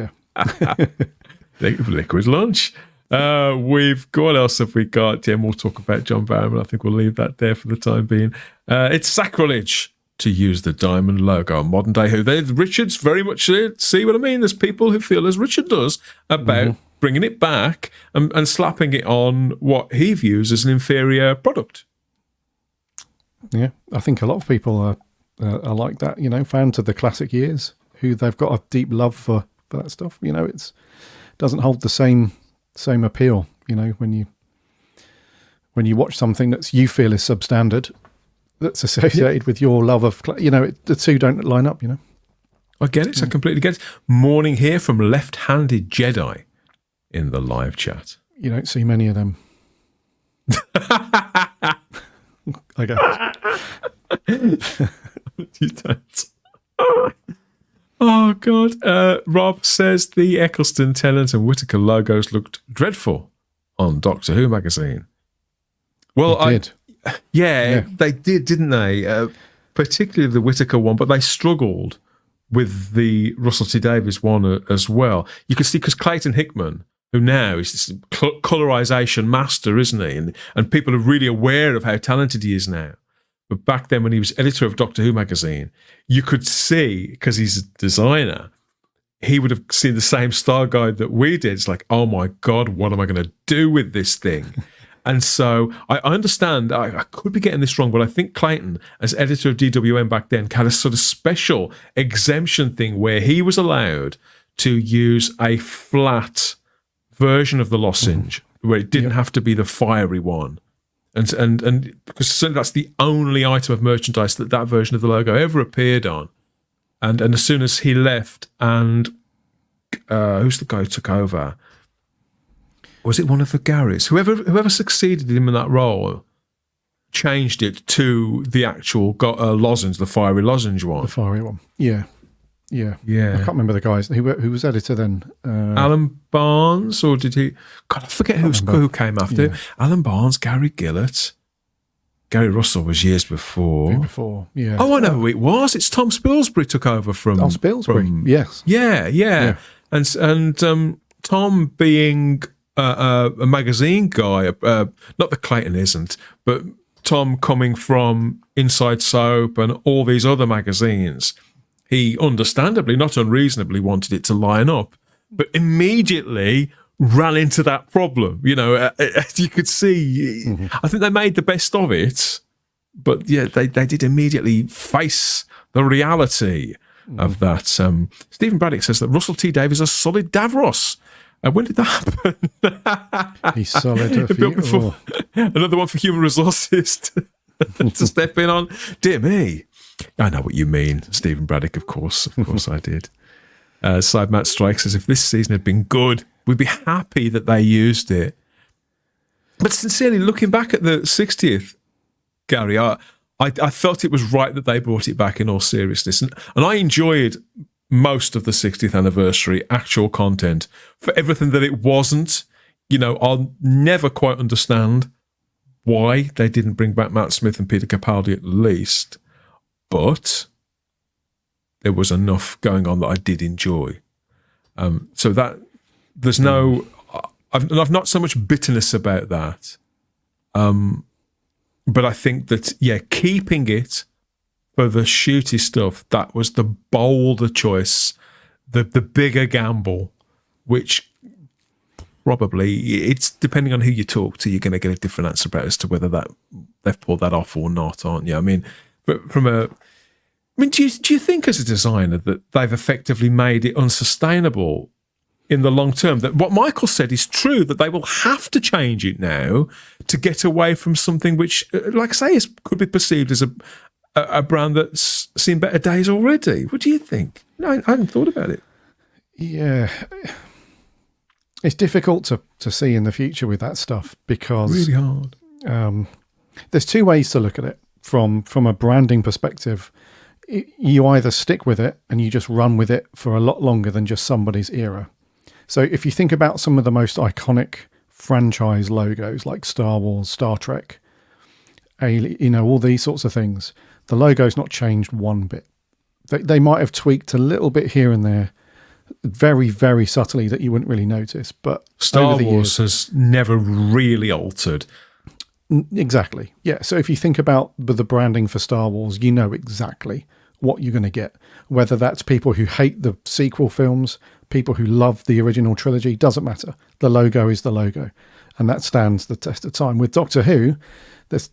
Liquid lunch. What else have we got? Yeah, we'll talk about John Barrowman. I think we'll leave that there for the time being. It's sacrilege to use the diamond logo on modern day Who. Richard's very much see what I mean? There's people who feel as Richard does about bringing it back and slapping it on what he views as an inferior product. Yeah, I think a lot of people are like that, fans of the classic years, who they've got a deep love for that stuff. It doesn't hold the same appeal, when you watch something that you feel is substandard, that's associated with your love of, the two don't line up, I get it. I completely get it. Morning here from Left-Handed Jedi in the live chat. You don't see many of them. I guess. You don't. Oh, God. Rob says the Eccleston, Tennant and Whittaker logos looked dreadful on Doctor Who magazine. Well, they did. They did, didn't they? Particularly the Whittaker one, but they struggled with the Russell T Davies one as well. You can see, because Clayton Hickman, who now is this colorization master, isn't he? And people are really aware of how talented he is now. But back then, when he was editor of Doctor Who magazine, you could see, because he's a designer, he would have seen the same style guide that we did. It's like, oh my God, what am I going to do with this thing? And so I understand, I could be getting this wrong, but I think Clayton, as editor of DWM back then, had a sort of special exemption thing where he was allowed to use a flat version of the lozenge, where it didn't have to be the fiery one. And because certainly that's the only item of merchandise that version of the logo ever appeared on. And as soon as he left, and who's the guy who took over? Was it one of the Garys? Whoever succeeded him in that role, changed it to the actual lozenge, the fiery lozenge one. The fiery one. Yeah. Yeah. Yeah. I can't remember the guys. Who was editor then? Alan Barnes, or did he? God, I forget who came after. Yeah. Alan Barnes, Gary Gillett. Gary Russell was years before. Yeah. Oh, I know who it was. It's Tom Spilsbury took over from. Tom Spilsbury, yes. Yeah. And Tom being a magazine guy, not that Clayton isn't, but Tom coming from Inside Soap and all these other magazines, he understandably, not unreasonably, wanted it to line up, but immediately ran into that problem. You know, as you could see, I think they made the best of it, but yeah, they did immediately face the reality of that. Stephen Braddock says that Russell T Davies is a solid Davros. When did that happen? He's solid. Another one for human resources to step in on. Dear me. I know what you mean, Stephen Braddock, of course I did. Side Matt Strike says, if this season had been good, we'd be happy that they used it. But sincerely, looking back at the 60th, Gary, I felt it was right that they brought it back in all seriousness. And I enjoyed most of the 60th anniversary actual content for everything that it wasn't. You know, I'll never quite understand why they didn't bring back Matt Smith and Peter Capaldi at least. But there was enough going on that I did enjoy. So that there's no, I've not so much bitterness about that. But I think that, keeping it for the shooty stuff, that was the bolder choice, the bigger gamble, which probably, it's depending on who you talk to, you're going to get a different answer about as to whether that they've pulled that off or not, aren't you? I mean, but do you think as a designer that they've effectively made it unsustainable in the long term? That what Michael said is true, that they will have to change it now to get away from something which, like I say, could be perceived as a brand that's seen better days already. What do you think? No, I hadn't thought about it. Yeah. It's difficult to see in the future with that stuff because... Really hard. There's two ways to look at it. From a branding perspective, you either stick with it and you just run with it for a lot longer than just somebody's era. So if you think about some of the most iconic franchise logos like Star Wars, Star Trek, all these sorts of things, the logo's not changed one bit. They might have tweaked a little bit here and there, very, very subtly that you wouldn't really notice. But Star Wars has never really altered. Exactly. Yeah. So if you think about the branding for Star Wars, you know exactly what you're going to get. Whether that's people who hate the sequel films, people who love the original trilogy, doesn't matter. The logo is the logo. And that stands the test of time. With Doctor Who, it's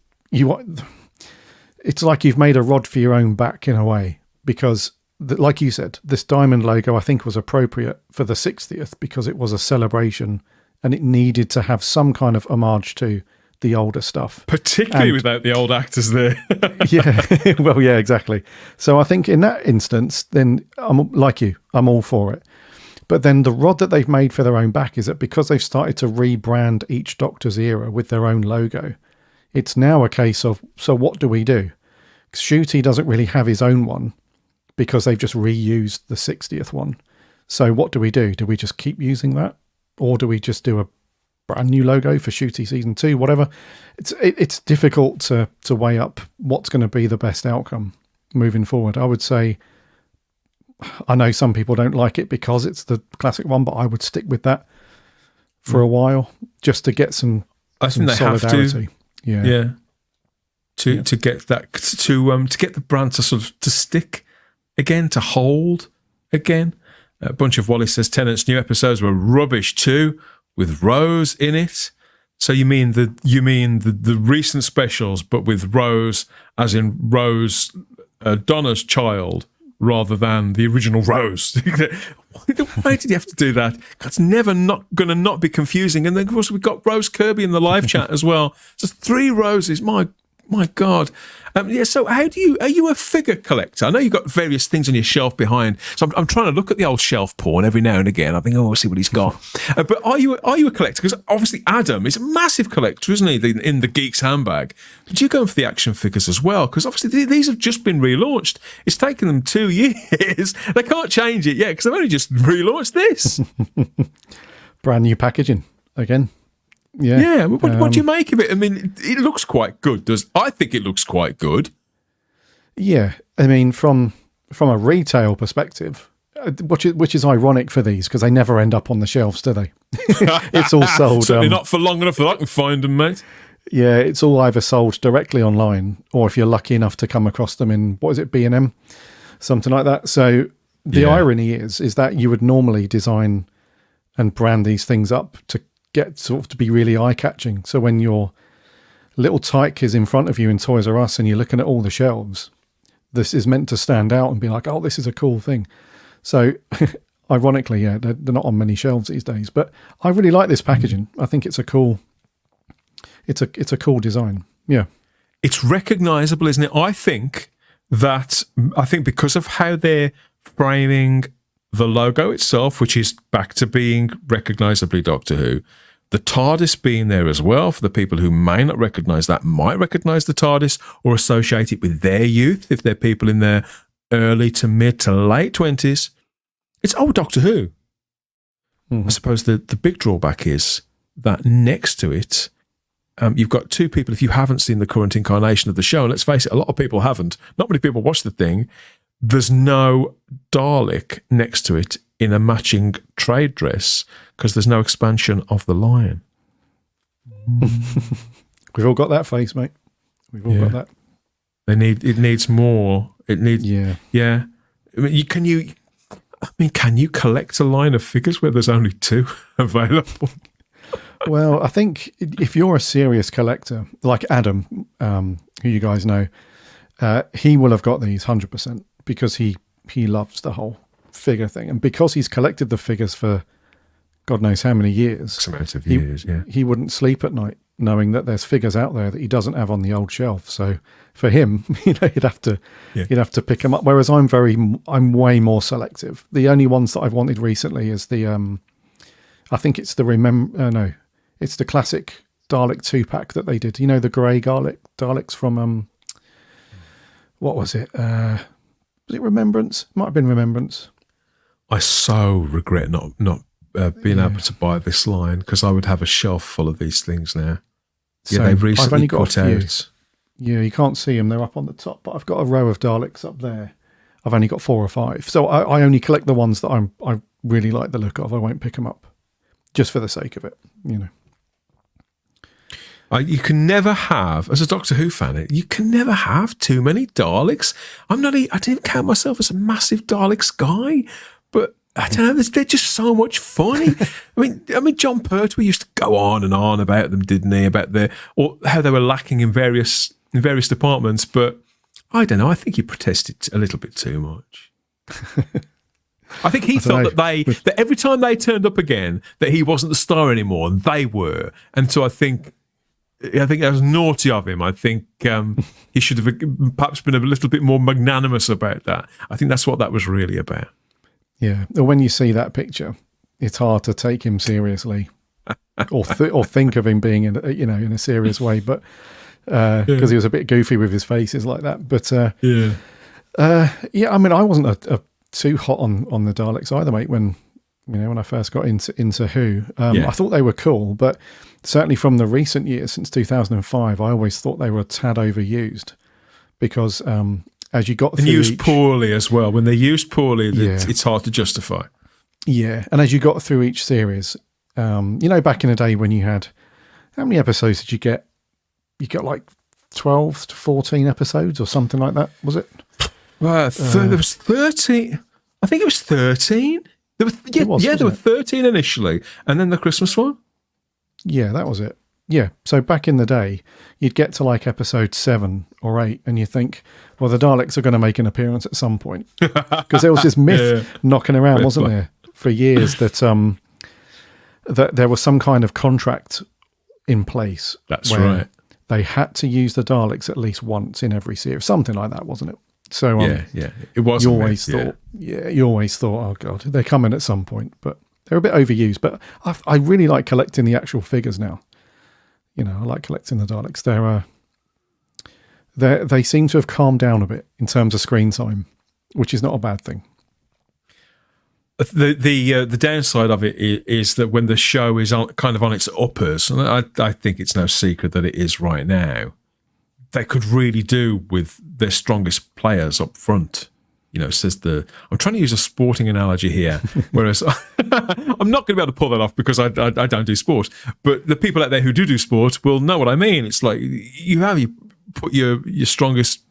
like you've made a rod for your own back in a way. Because, like you said, this diamond logo, I think, was appropriate for the 60th because it was a celebration and it needed to have some kind of homage to the older stuff, particularly without the old actors there. Yeah, well, yeah, exactly. So I think in that instance, then I'm like you, I'm all for it. But then the rod that they've made for their own back is that because they've started to rebrand each Doctor's era with their own logo, it's now a case of, so what do we do? Ncuti doesn't really have his own one because they've just reused the 60th one. So what do we do? Do we just keep using that, or do we just do a brand new logo for Ncuti season 2, whatever? It's difficult to weigh up what's going to be the best outcome moving forward. I would say, I know some people don't like it because it's the classic one, but I would stick with that for a while just to get some solidarity. Yeah. To get that to get the brand to sort of to stick again, to hold again. A bunch of Wallace says Tennant's new episodes were rubbish too, with Rose in it. So you mean the recent specials, but with Rose, as in Rose, Donna's child, rather than the original Rose. Why did you have to do that? That's never not going to not be confusing. And then of course we've got Rose Kirby in the live chat as well. Just 3 Roses. My My God. Yeah. So, are you a figure collector? I know you've got various things on your shelf behind. So, I'm trying to look at the old shelf porn every now and again. I think, I'll see what he's got. But are you a collector? Because obviously Adam is a massive collector, isn't he? In the Geek's handbag. But you're going for the action figures as well, because obviously these have just been relaunched. It's taken them 2 years. They can't change it yet because they've only just relaunched this. Brand new packaging again. Yeah. Yeah. What do you make of it? I mean, it looks quite good. I think it looks quite good. Yeah. I mean, from a retail perspective, which is ironic for these because they never end up on the shelves, do they? It's all sold. Certainly not for long enough that I can find them, mate. Yeah, it's all either sold directly online or if you're lucky enough to come across them in, what is it, B&M? Something like that. So the irony is that you would normally design and brand these things up to get sort of to be really eye-catching. So when your little tyke is in front of you in Toys R Us and you're looking at all the shelves, this is meant to stand out and be like, oh, this is a cool thing. So ironically, yeah, they're not on many shelves these days. But I really like this packaging. I think it's a cool design. Yeah. It's recognizable, isn't it? I think because of how they're framing the logo itself, which is back to being recognizably Doctor Who, the TARDIS being there as well, for the people who may not recognize that, might recognize the TARDIS or associate it with their youth, if they're people in their early to mid to late 20s. It's old Doctor Who. I suppose the big drawback is that next to it, you've got two people, if you haven't seen the current incarnation of the show, let's face it, a lot of people haven't. Not many people watch the thing. There's no Dalek next to it in a matching trade dress because there's no expansion of the Lion. We've all got that face, mate. We've all got that. It needs more. It needs. Yeah. I mean, can you collect a line of figures where there's only 2 available? Well, I think if you're a serious collector, like Adam, who you guys know, he will have got these 100% because he loves the whole figure thing. And because he's collected the figures for God knows how many years. Some amount of years, he wouldn't sleep at night knowing that there's figures out there that he doesn't have on the old shelf. So for him, you'd have to pick them up. Whereas I'm way more selective. The only ones that I've wanted recently is the, I think it's the it's the classic Dalek 2-pack that they did. You know, the grey Daleks from, what was it? Was it Remembrance? Might have been Remembrance. I so regret not being able to buy this line because I would have a shelf full of these things now. So they've recently I've only got put a few. out. Yeah, you can't see them. They're up on the top, but I've got a row of Daleks up there. I've only got 4 or 5. So I only collect the ones that I really like the look of. I won't pick them up just for the sake of it, you know. You can never have, as a Doctor Who fan, you can never have too many Daleks. I didn't count myself as a massive Daleks guy, but I don't know, they're just so much fun. I mean, John Pertwee used to go on and on about them, didn't he? About or how they were lacking in various departments. But I don't know. I think he protested a little bit too much. I think he thought that every time they turned up again, that he wasn't the star anymore, and they were. And so I think that was naughty of him. I think he should have perhaps been a little bit more magnanimous about that. I think that's what that was really about. Yeah. When you see that picture, it's hard to take him seriously, or think of him being in a serious way. But because he was a bit goofy with his faces like that. But I mean, I wasn't too hot on the Daleks either, mate. When I first got into Who, I thought they were cool, but certainly from the recent years, since 2005, I always thought they were a tad overused because as you got through, and used poorly as well. When they're used poorly, it's hard to justify. Yeah, and as you got through each series, back in the day when you had, how many episodes did you get? You got like 12 to 14 episodes or something like that, was it? Well, there was 13. I think it was 13. There were 13 initially, and then the Christmas one. Yeah, that was it. Yeah, so back in the day, you'd get to like episode 7 or 8, and you think, well, the Daleks are going to make an appearance at some point, because there was this myth knocking around, wasn't there, for years that that there was some kind of contract in place. That's right. they had to use the Daleks at least once in every series, something like that, wasn't it? So it was. You always thought, oh god, they're coming at some point, but they're a bit overused. But I really like collecting the actual figures now. I like collecting the Daleks. They seem to have calmed down a bit in terms of screen time, which is not a bad thing. The downside of it is that when the show is kind of on its uppers, and I think it's no secret that it is right now, they could really do with their strongest players up front. I'm trying to use a sporting analogy here, whereas I'm not going to be able to pull that off because I don't do sport. But the people out there who do sport will know what I mean. It's like you put your strongest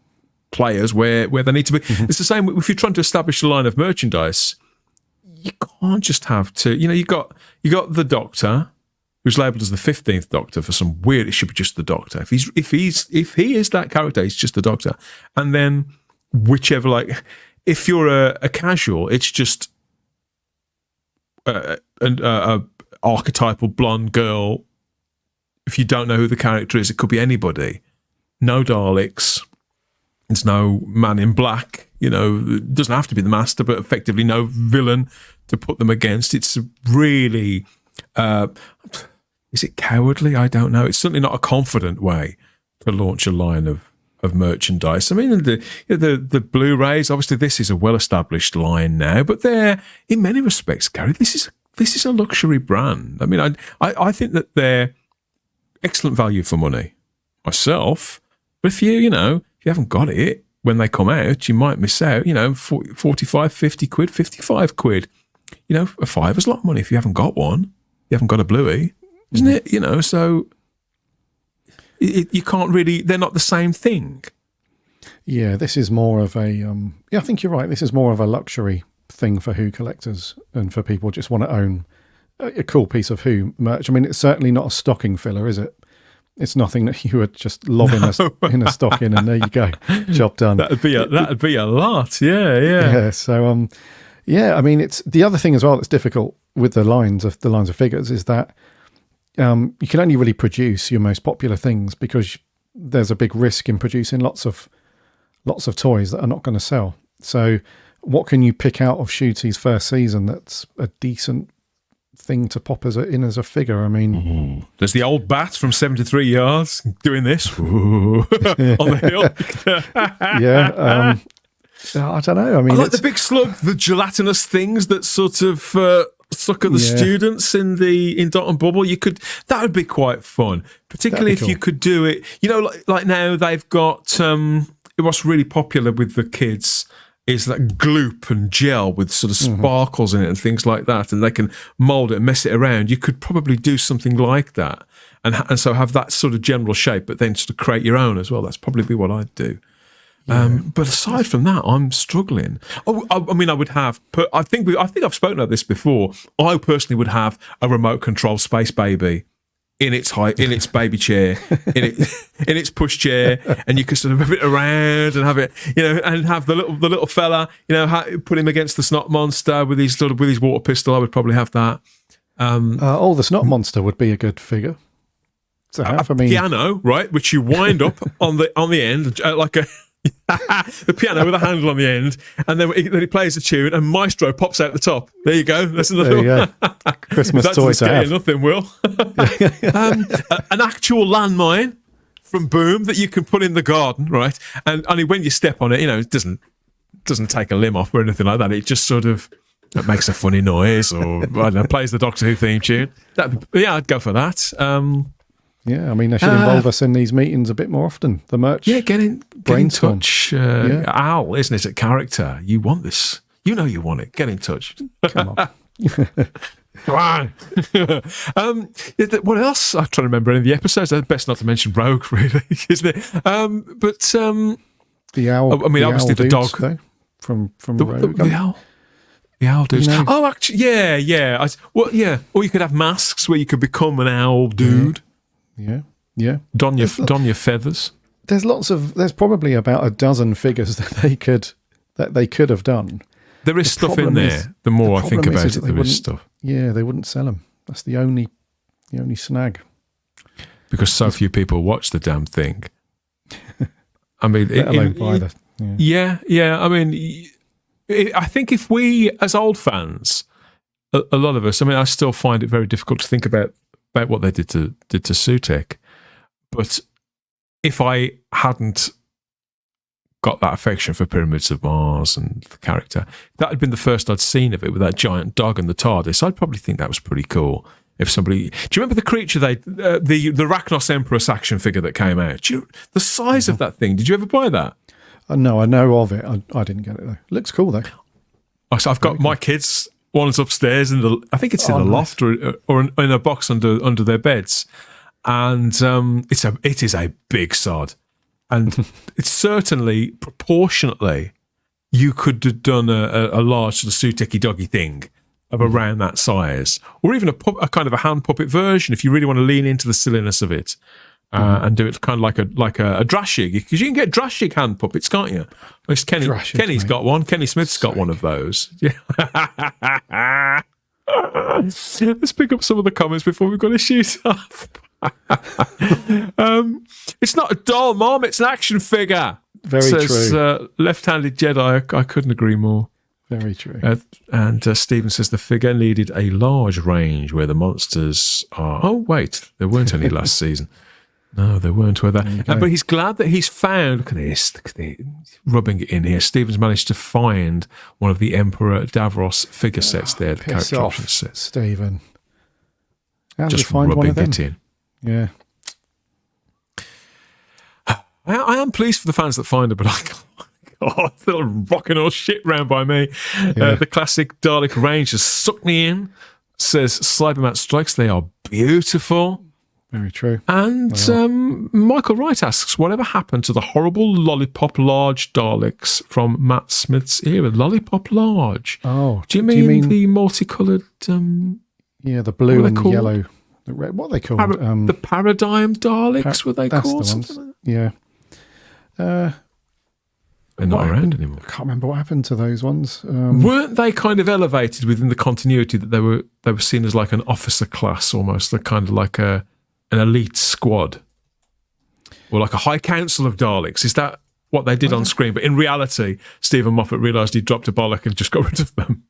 players where they need to be. Mm-hmm. It's the same if you're trying to establish a line of merchandise. You can't just have two. You got the Doctor, who's labelled as the 15th Doctor for some weird. It should be just the Doctor. If he is that character, he's just the Doctor. And then whichever, if you're a casual, it's just an archetypal blonde girl. If you don't know who the character is, it could be anybody. No Daleks. There's no man in black. It doesn't have to be the Master, but effectively no villain to put them against. It's really, is it cowardly? I don't know. It's certainly not a confident way to launch a line of merchandise. I mean, the Blu-rays, obviously this is a well-established line now, but they're, in many respects, Gary, this is a luxury brand. I mean, I think that they're excellent value for money myself, but if you haven't got it when they come out, you might miss out, 45, 50 quid, 55 quid. A $5's a lot of money if you haven't got one. You haven't got a Bluey, isn't it? So you can't really, they're not the same thing. Yeah, this is more of a, I think you're right. This is more of a luxury thing for Who collectors and for people who just want to own a cool piece of Who merch. I mean, it's certainly not a stocking filler, is it? It's nothing that you would just lob in a stocking and there you go, job done. That'd be a lot, yeah. So, I mean, it's the other thing as well that's difficult with the lines of figures is that you can only really produce your most popular things because there's a big risk in producing lots of toys that are not going to sell. So, what can you pick out of Shooty's first season that's a decent thing to pop as a figure? I mean, there's the old bat from 73 yards doing this on the hill. I don't know. I mean, I like the big slug, the gelatinous things that sort of suck at the students in Dot and Bubble. That would be quite fun, particularly if you could do it. Like now they've got what's really popular with the kids is that gloop and gel with sort of sparkles in it and things like that, and they can mould it and mess it around. You could probably do something like that, and so have that sort of general shape, but then sort of create your own as well. That's probably what I'd do. Yeah. But aside from that, I'm struggling. I mean, I would have. I think I've spoken about this before. I personally would have a remote control Space Baby in its baby chair, in its push chair, and you could sort of move it around and have it, and have the little fella, put him against the Snot Monster with his water pistol. I would probably have that. The Snot Monster would be a good figure to have. Piano, right, which you wind up on the end like a. The piano with a handle on the end, and then he plays a tune, and Maestro pops out the top. There you go. That's another Christmas toy to have. Nothing will. An actual landmine from Boom that you can put in the garden, right? And only when you step on it, it doesn't take a limb off or anything like that. It just sort of makes a funny noise, or I don't know, plays the Doctor Who theme tune. I'd go for that. Yeah, I mean, they should involve us in these meetings a bit more often. The merch. Yeah, get in touch. Al, isn't it? A character. You want this. You want it. Get in touch. Come on. Come on. What else? I'm trying to remember any of the episodes. Best not to mention Rogue, really, isn't it? The owl. I mean, obviously the dog though, from Rogue. The owl. The owl dudes. Oh, actually, yeah. Or you could have masks where you could become an owl dude. Yeah. Don your feathers. There's probably about a dozen figures that they could have done. There is stuff in there. The more I think about it, there is stuff. Yeah, they wouldn't sell them. That's the only snag. because so few people watch the damn thing. I mean, Let alone buy the. yeah. I mean, I think if we, as old fans, a lot of us, I mean, I still find it very difficult to think about what they did to Sutekh. But if I hadn't got that affection for Pyramids of Mars and the character, that had been the first I'd seen of it with that giant dog and the TARDIS, I'd probably think that was pretty cool. If somebody, do you remember the creature the Rachnos Empress action figure that came out? The size of that thing? Did you ever buy that? No, I know of it. I didn't get it though. Looks cool though. Oh, so I've got my kids. One's upstairs I think it's in the loft or in a box under their beds, and it is a big sod, and it's certainly proportionately you could have done a large sort of Sutekhy doggy thing of around that size, or even a kind of a hand puppet version if you really want to lean into the silliness of it. And do it kind of like a Drashig, because you can get Drashig hand puppets, can't you? At least Kenny's got one. Kenny Smith's got one of those. Yeah. Let's pick up some of the comments before we've got to shoot off. It's not a doll, Mom. It's an action figure. Very true. Left-handed Jedi. I couldn't agree more. Very true. And Stephen says the figure needed a large range where the monsters are. Oh wait, there weren't any last season. No, they weren't. But he's glad that he's found. Look at this. Rubbing it in here. Stephen's managed to find one of the Emperor Davros figure sets there. The Piss character off, option set. Stephen. How did Just you find one of rubbing them? it in. Yeah. I am pleased for the fans that find it, but I can't. Oh, it's little rocking all shit round by me. Yeah. The classic Dalek range has sucked me in. Says Cybermat Strikes. They are beautiful. Very true. And Michael Wright asks, whatever happened to the horrible Lollipop Large Daleks from Matt Smith's era? Lollipop Large? Oh. Do you mean the multicoloured... yeah, the blue and the called? yellow. The red. What are they called? the Paradigm Daleks, were they that's called? the ones. Yeah. They're not around anymore. I can't remember what happened to those ones. Weren't they kind of elevated within the continuity that they were seen as like an officer class almost, like kind of like an elite squad? Or like a high council of Daleks? Is that what they did on screen? But in reality, Stephen Moffat realised he dropped a bollock and just got rid of them.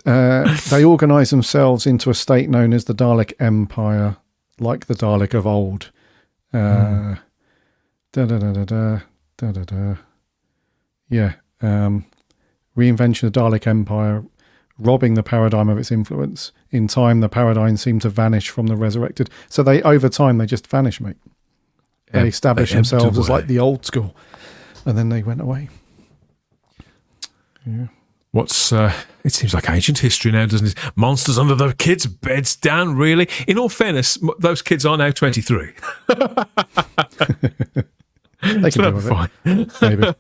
They organise themselves into a state known as the Dalek Empire, like the Dalek of old. Yeah. Reinvention of the Dalek Empire, robbing the paradigm of its influence. In time, the paradigm seemed to vanish from the resurrected. So over time, they just vanish, mate. They established themselves as like the old school, and then they went away. Yeah. It seems like ancient history now, doesn't it? Monsters under the kids' beds, Dan, really? In all fairness, those kids are now 23. They can They'll be fine. Maybe.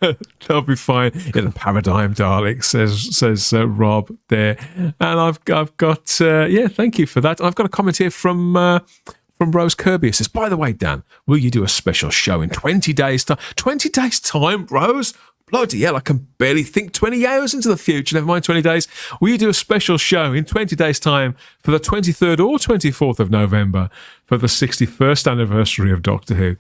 They'll be fine. Yeah, the Paradigm Dalek, says Rob there. And I've got, thank you for that. I've got a comment here from Rose Kirby. It says, by the way, Dan, will you do a special show in 20 days' time? 20 days' time, Rose? Bloody hell, I can barely think 20 hours into the future, never mind 20 days. Will you do a special show in 20 days' time for the 23rd or 24th of November for the 61st anniversary of Doctor Who?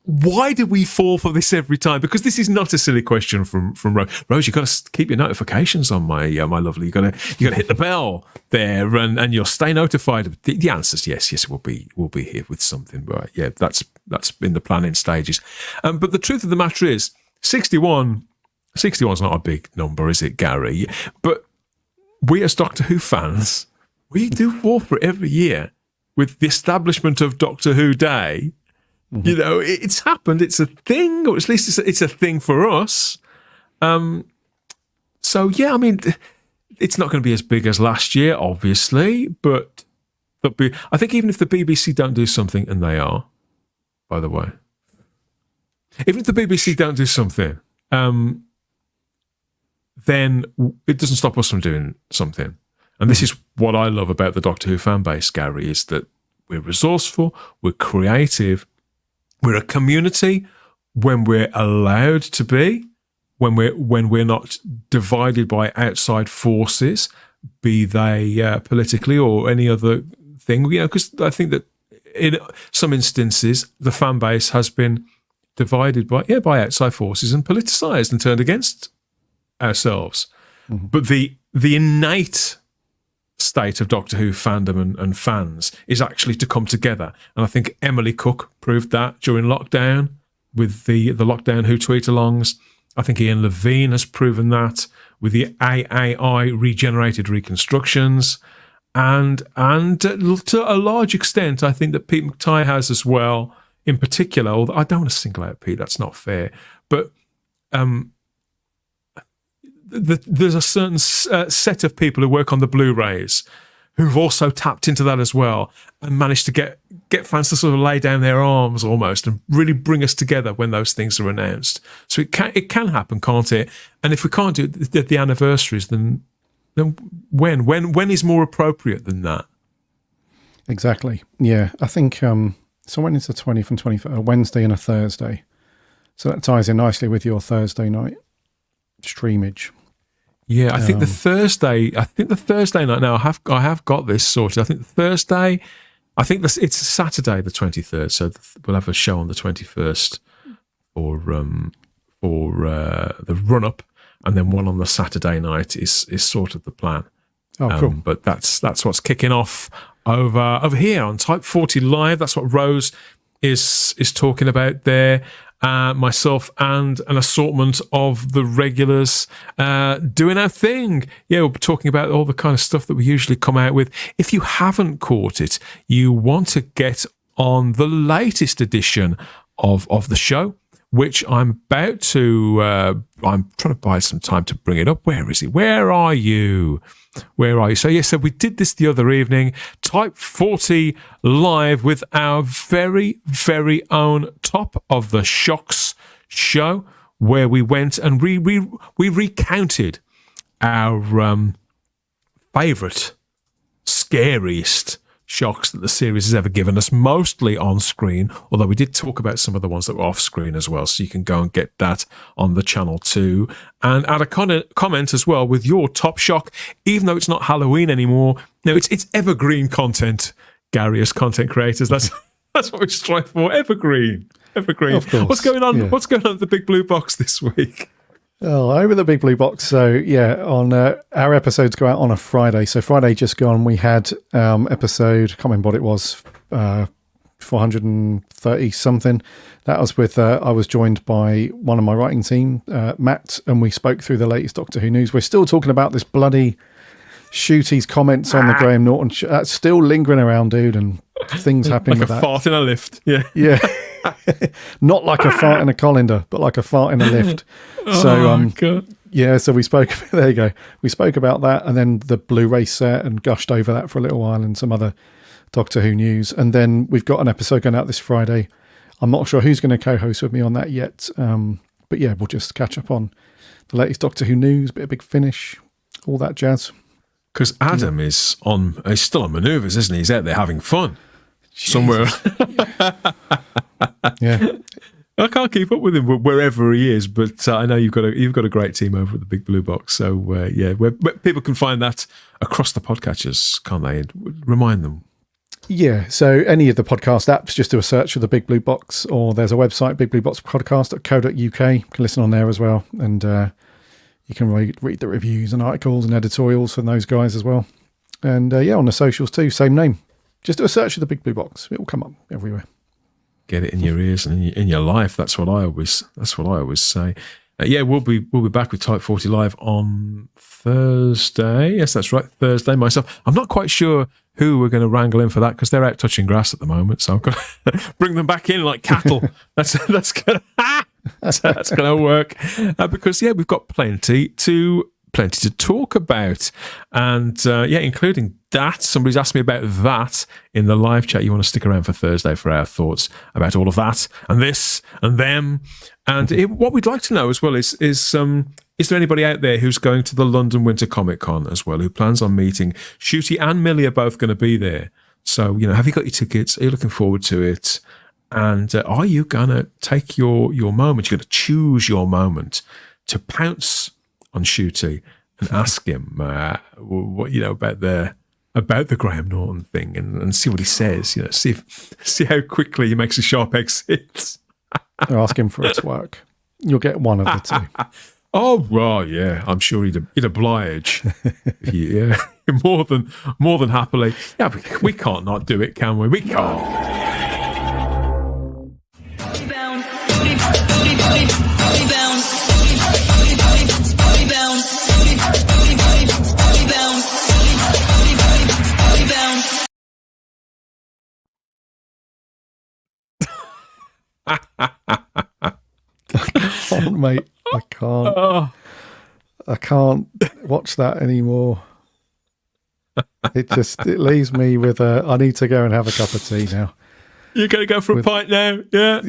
Why do we fall for this every time? Because this is not a silly question from Rose. Rose, you've got to keep your notifications on, my lovely. You've got to hit the bell there, and you'll stay notified. The answer is yes, we'll be here with something. But yeah, that's in the planning stages. But the truth of the matter is, 61 is not a big number, is it, Gary? But we as Doctor Who fans, we do fall for it every year with the establishment of Doctor Who Day. Mm-hmm. You know, it's happened. It's a thing, or at least it's a thing for us. So yeah, I mean, it's not going to be as big as last year, obviously, but I think even if the BBC don't do something, and they are, by the way, even if the BBC don't do something, then it doesn't stop us from doing something. And this is what I love about the Doctor Who fan base, Gary, is that we're resourceful, we're creative, we're a community when we're allowed to be, when we're not divided by outside forces, be they politically or any other thing, because I think that in some instances the fan base has been divided by outside forces and politicized and turned against ourselves. But the innate state of Doctor Who fandom and fans is actually to come together. And I think Emily Cook proved that during lockdown with the lockdown Who tweet-alongs. I think Ian Levine has proven that with the AAI regenerated reconstructions. And to a large extent, I think that Pete McTighe has as well, in particular, although I don't want to single out Pete, that's not fair. But there's a certain set of people who work on the Blu-rays who've also tapped into that as well and managed to get fans to sort of lay down their arms almost and really bring us together when those things are announced. So it can happen, can't it? And if we can't do it at the anniversaries, then when is more appropriate than that? Exactly. Yeah, I think so. When is the 20th and 21st? A Wednesday and a Thursday. So that ties in nicely with your Thursday night streamage. Yeah, I think the Thursday night. Now I have got this sorted. I think the Thursday. I think it's Saturday the 23rd. So we'll have a show on the 21st for the run up, and then one on the Saturday night is sort of the plan. Oh, cool. But that's what's kicking off over here on Type 40 Live. That's what Rose is talking about there. Myself and an assortment of the regulars doing our thing. Yeah, we'll be talking about all the kind of stuff that we usually come out with. If you haven't caught it, you want to get on the latest edition of the show, which I'm about to... I'm trying to buy some time to bring it up. Where is it? Where are you? So yes, so we did this the other evening, Type 40 Live, with our very, very own Top of the Shocks show, where we went and we recounted our favourite, scariest shocks that the series has ever given us, mostly on screen, although we did talk about some of the ones that were off screen as well, so you can go and get that on the channel too, and add a comment as well with your top shock, even though it's not Halloween anymore. No, it's evergreen content, Gary, as content creators. That's what we strive for. Evergreen. Of course. What's going on? Yeah. What's going on at the Big Blue Box this week? Oh, over the Big Blue Box. So yeah, on our episodes go out on a Friday. So Friday just gone, we had episode, I can't remember what it was, 430 something. That was with I was joined by one of my writing team, Matt, and we spoke through the latest Doctor Who news. We're still talking about this bloody Shooty's comments on the Graham Norton show. That's still lingering around, dude, and things happening like with that. Like a fart in a lift. Yeah. Not like a fart in a colander, but like a fart in a lift. God. Yeah, so we spoke, there you go. We spoke about that, and then the Blu-ray set, and gushed over that for a little while, and some other Doctor Who news. And then we've got an episode going out this Friday. I'm not sure who's going to co-host with me on that yet. But yeah, we'll just catch up on the latest Doctor Who news, bit of Big Finish, all that jazz. Because Adam is still on manoeuvres, isn't he? He's out there having fun. Jesus. Somewhere. Yeah. I can't keep up with him wherever he is, but I know you've got a great team over at the Big Blue Box. So where people can find that across the podcatchers, can't they? Remind them. Yeah, so any of the podcast apps, just do a search for the Big Blue Box, or there's a website, bigblueboxpodcast.co.uk. You can listen on there as well, and you can read the reviews and articles and editorials from those guys as well. And on the socials too, same name. Just do a search for the Big Blue Box; it will come up everywhere. Get it in your ears and in your life. That's what I always say. We'll be back with Type 40 Live on Thursday. Yes, that's right, Thursday. Myself, I'm not quite sure who we're going to wrangle in for that because they're out touching grass at the moment. So I've got to bring them back in like cattle. that's going to work because we've got plenty to talk about, and including that. Somebody's asked me about that in the live chat. You want to stick around for Thursday for our thoughts about all of that and this and them, and what we'd like to know as well is there anybody out there who's going to the London Winter Comic Con as well, who plans on meeting Shooty and Millie? Are both going to be there, so have you got your tickets? Are you looking forward to it? And are you going to take your moment? You're going to choose your moment to pounce on Shooty and ask him what about about the Graham Norton thing and see what he says. See how quickly he makes a sharp exit. Or ask him for its work. You'll get one of the two. Oh, well, yeah. I'm sure he'd oblige. Yeah, more than happily. Yeah, we can't not do it, can we? We can't. can't, mate. I can't. I can't watch that anymore. It leaves me with I need to go and have a cup of tea now. You're going to go for a pint now? Yeah.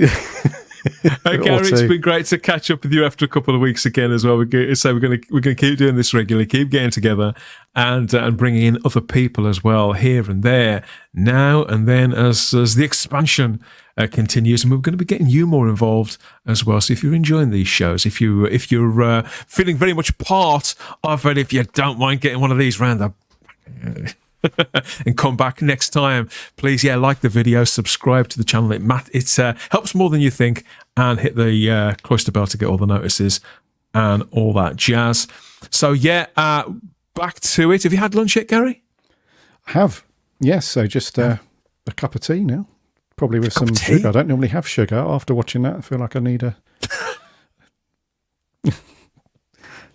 Gary, it's been great to catch up with you after a couple of weeks again as well. We're going to keep doing this regularly, keep getting together and bringing in other people as well here and there now and then as the expansion continues, and we're going to be getting you more involved as well. So if you're enjoying these shows, if you're feeling very much part of it, if you don't mind getting one of these round the and come back next time, please, like the video, subscribe to the channel. It helps more than you think, and hit the cloister bell to get all the notices and all that jazz. So back to it. Have you had lunch yet, Gary? I have, yes. So just a cup of tea now, probably with some sugar. I don't normally have sugar. After watching that, I feel like I need a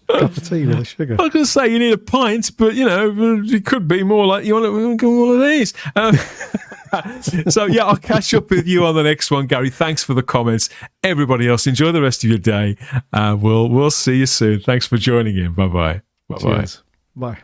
cup of tea with a sugar. I was going to say you need a pint, but it could be more like you want to go one of these. So I'll catch up with you on the next one, Gary. Thanks for the comments. Everybody else, enjoy the rest of your day. We'll see you soon. Thanks for joining in. Bye bye. Cheers. Bye.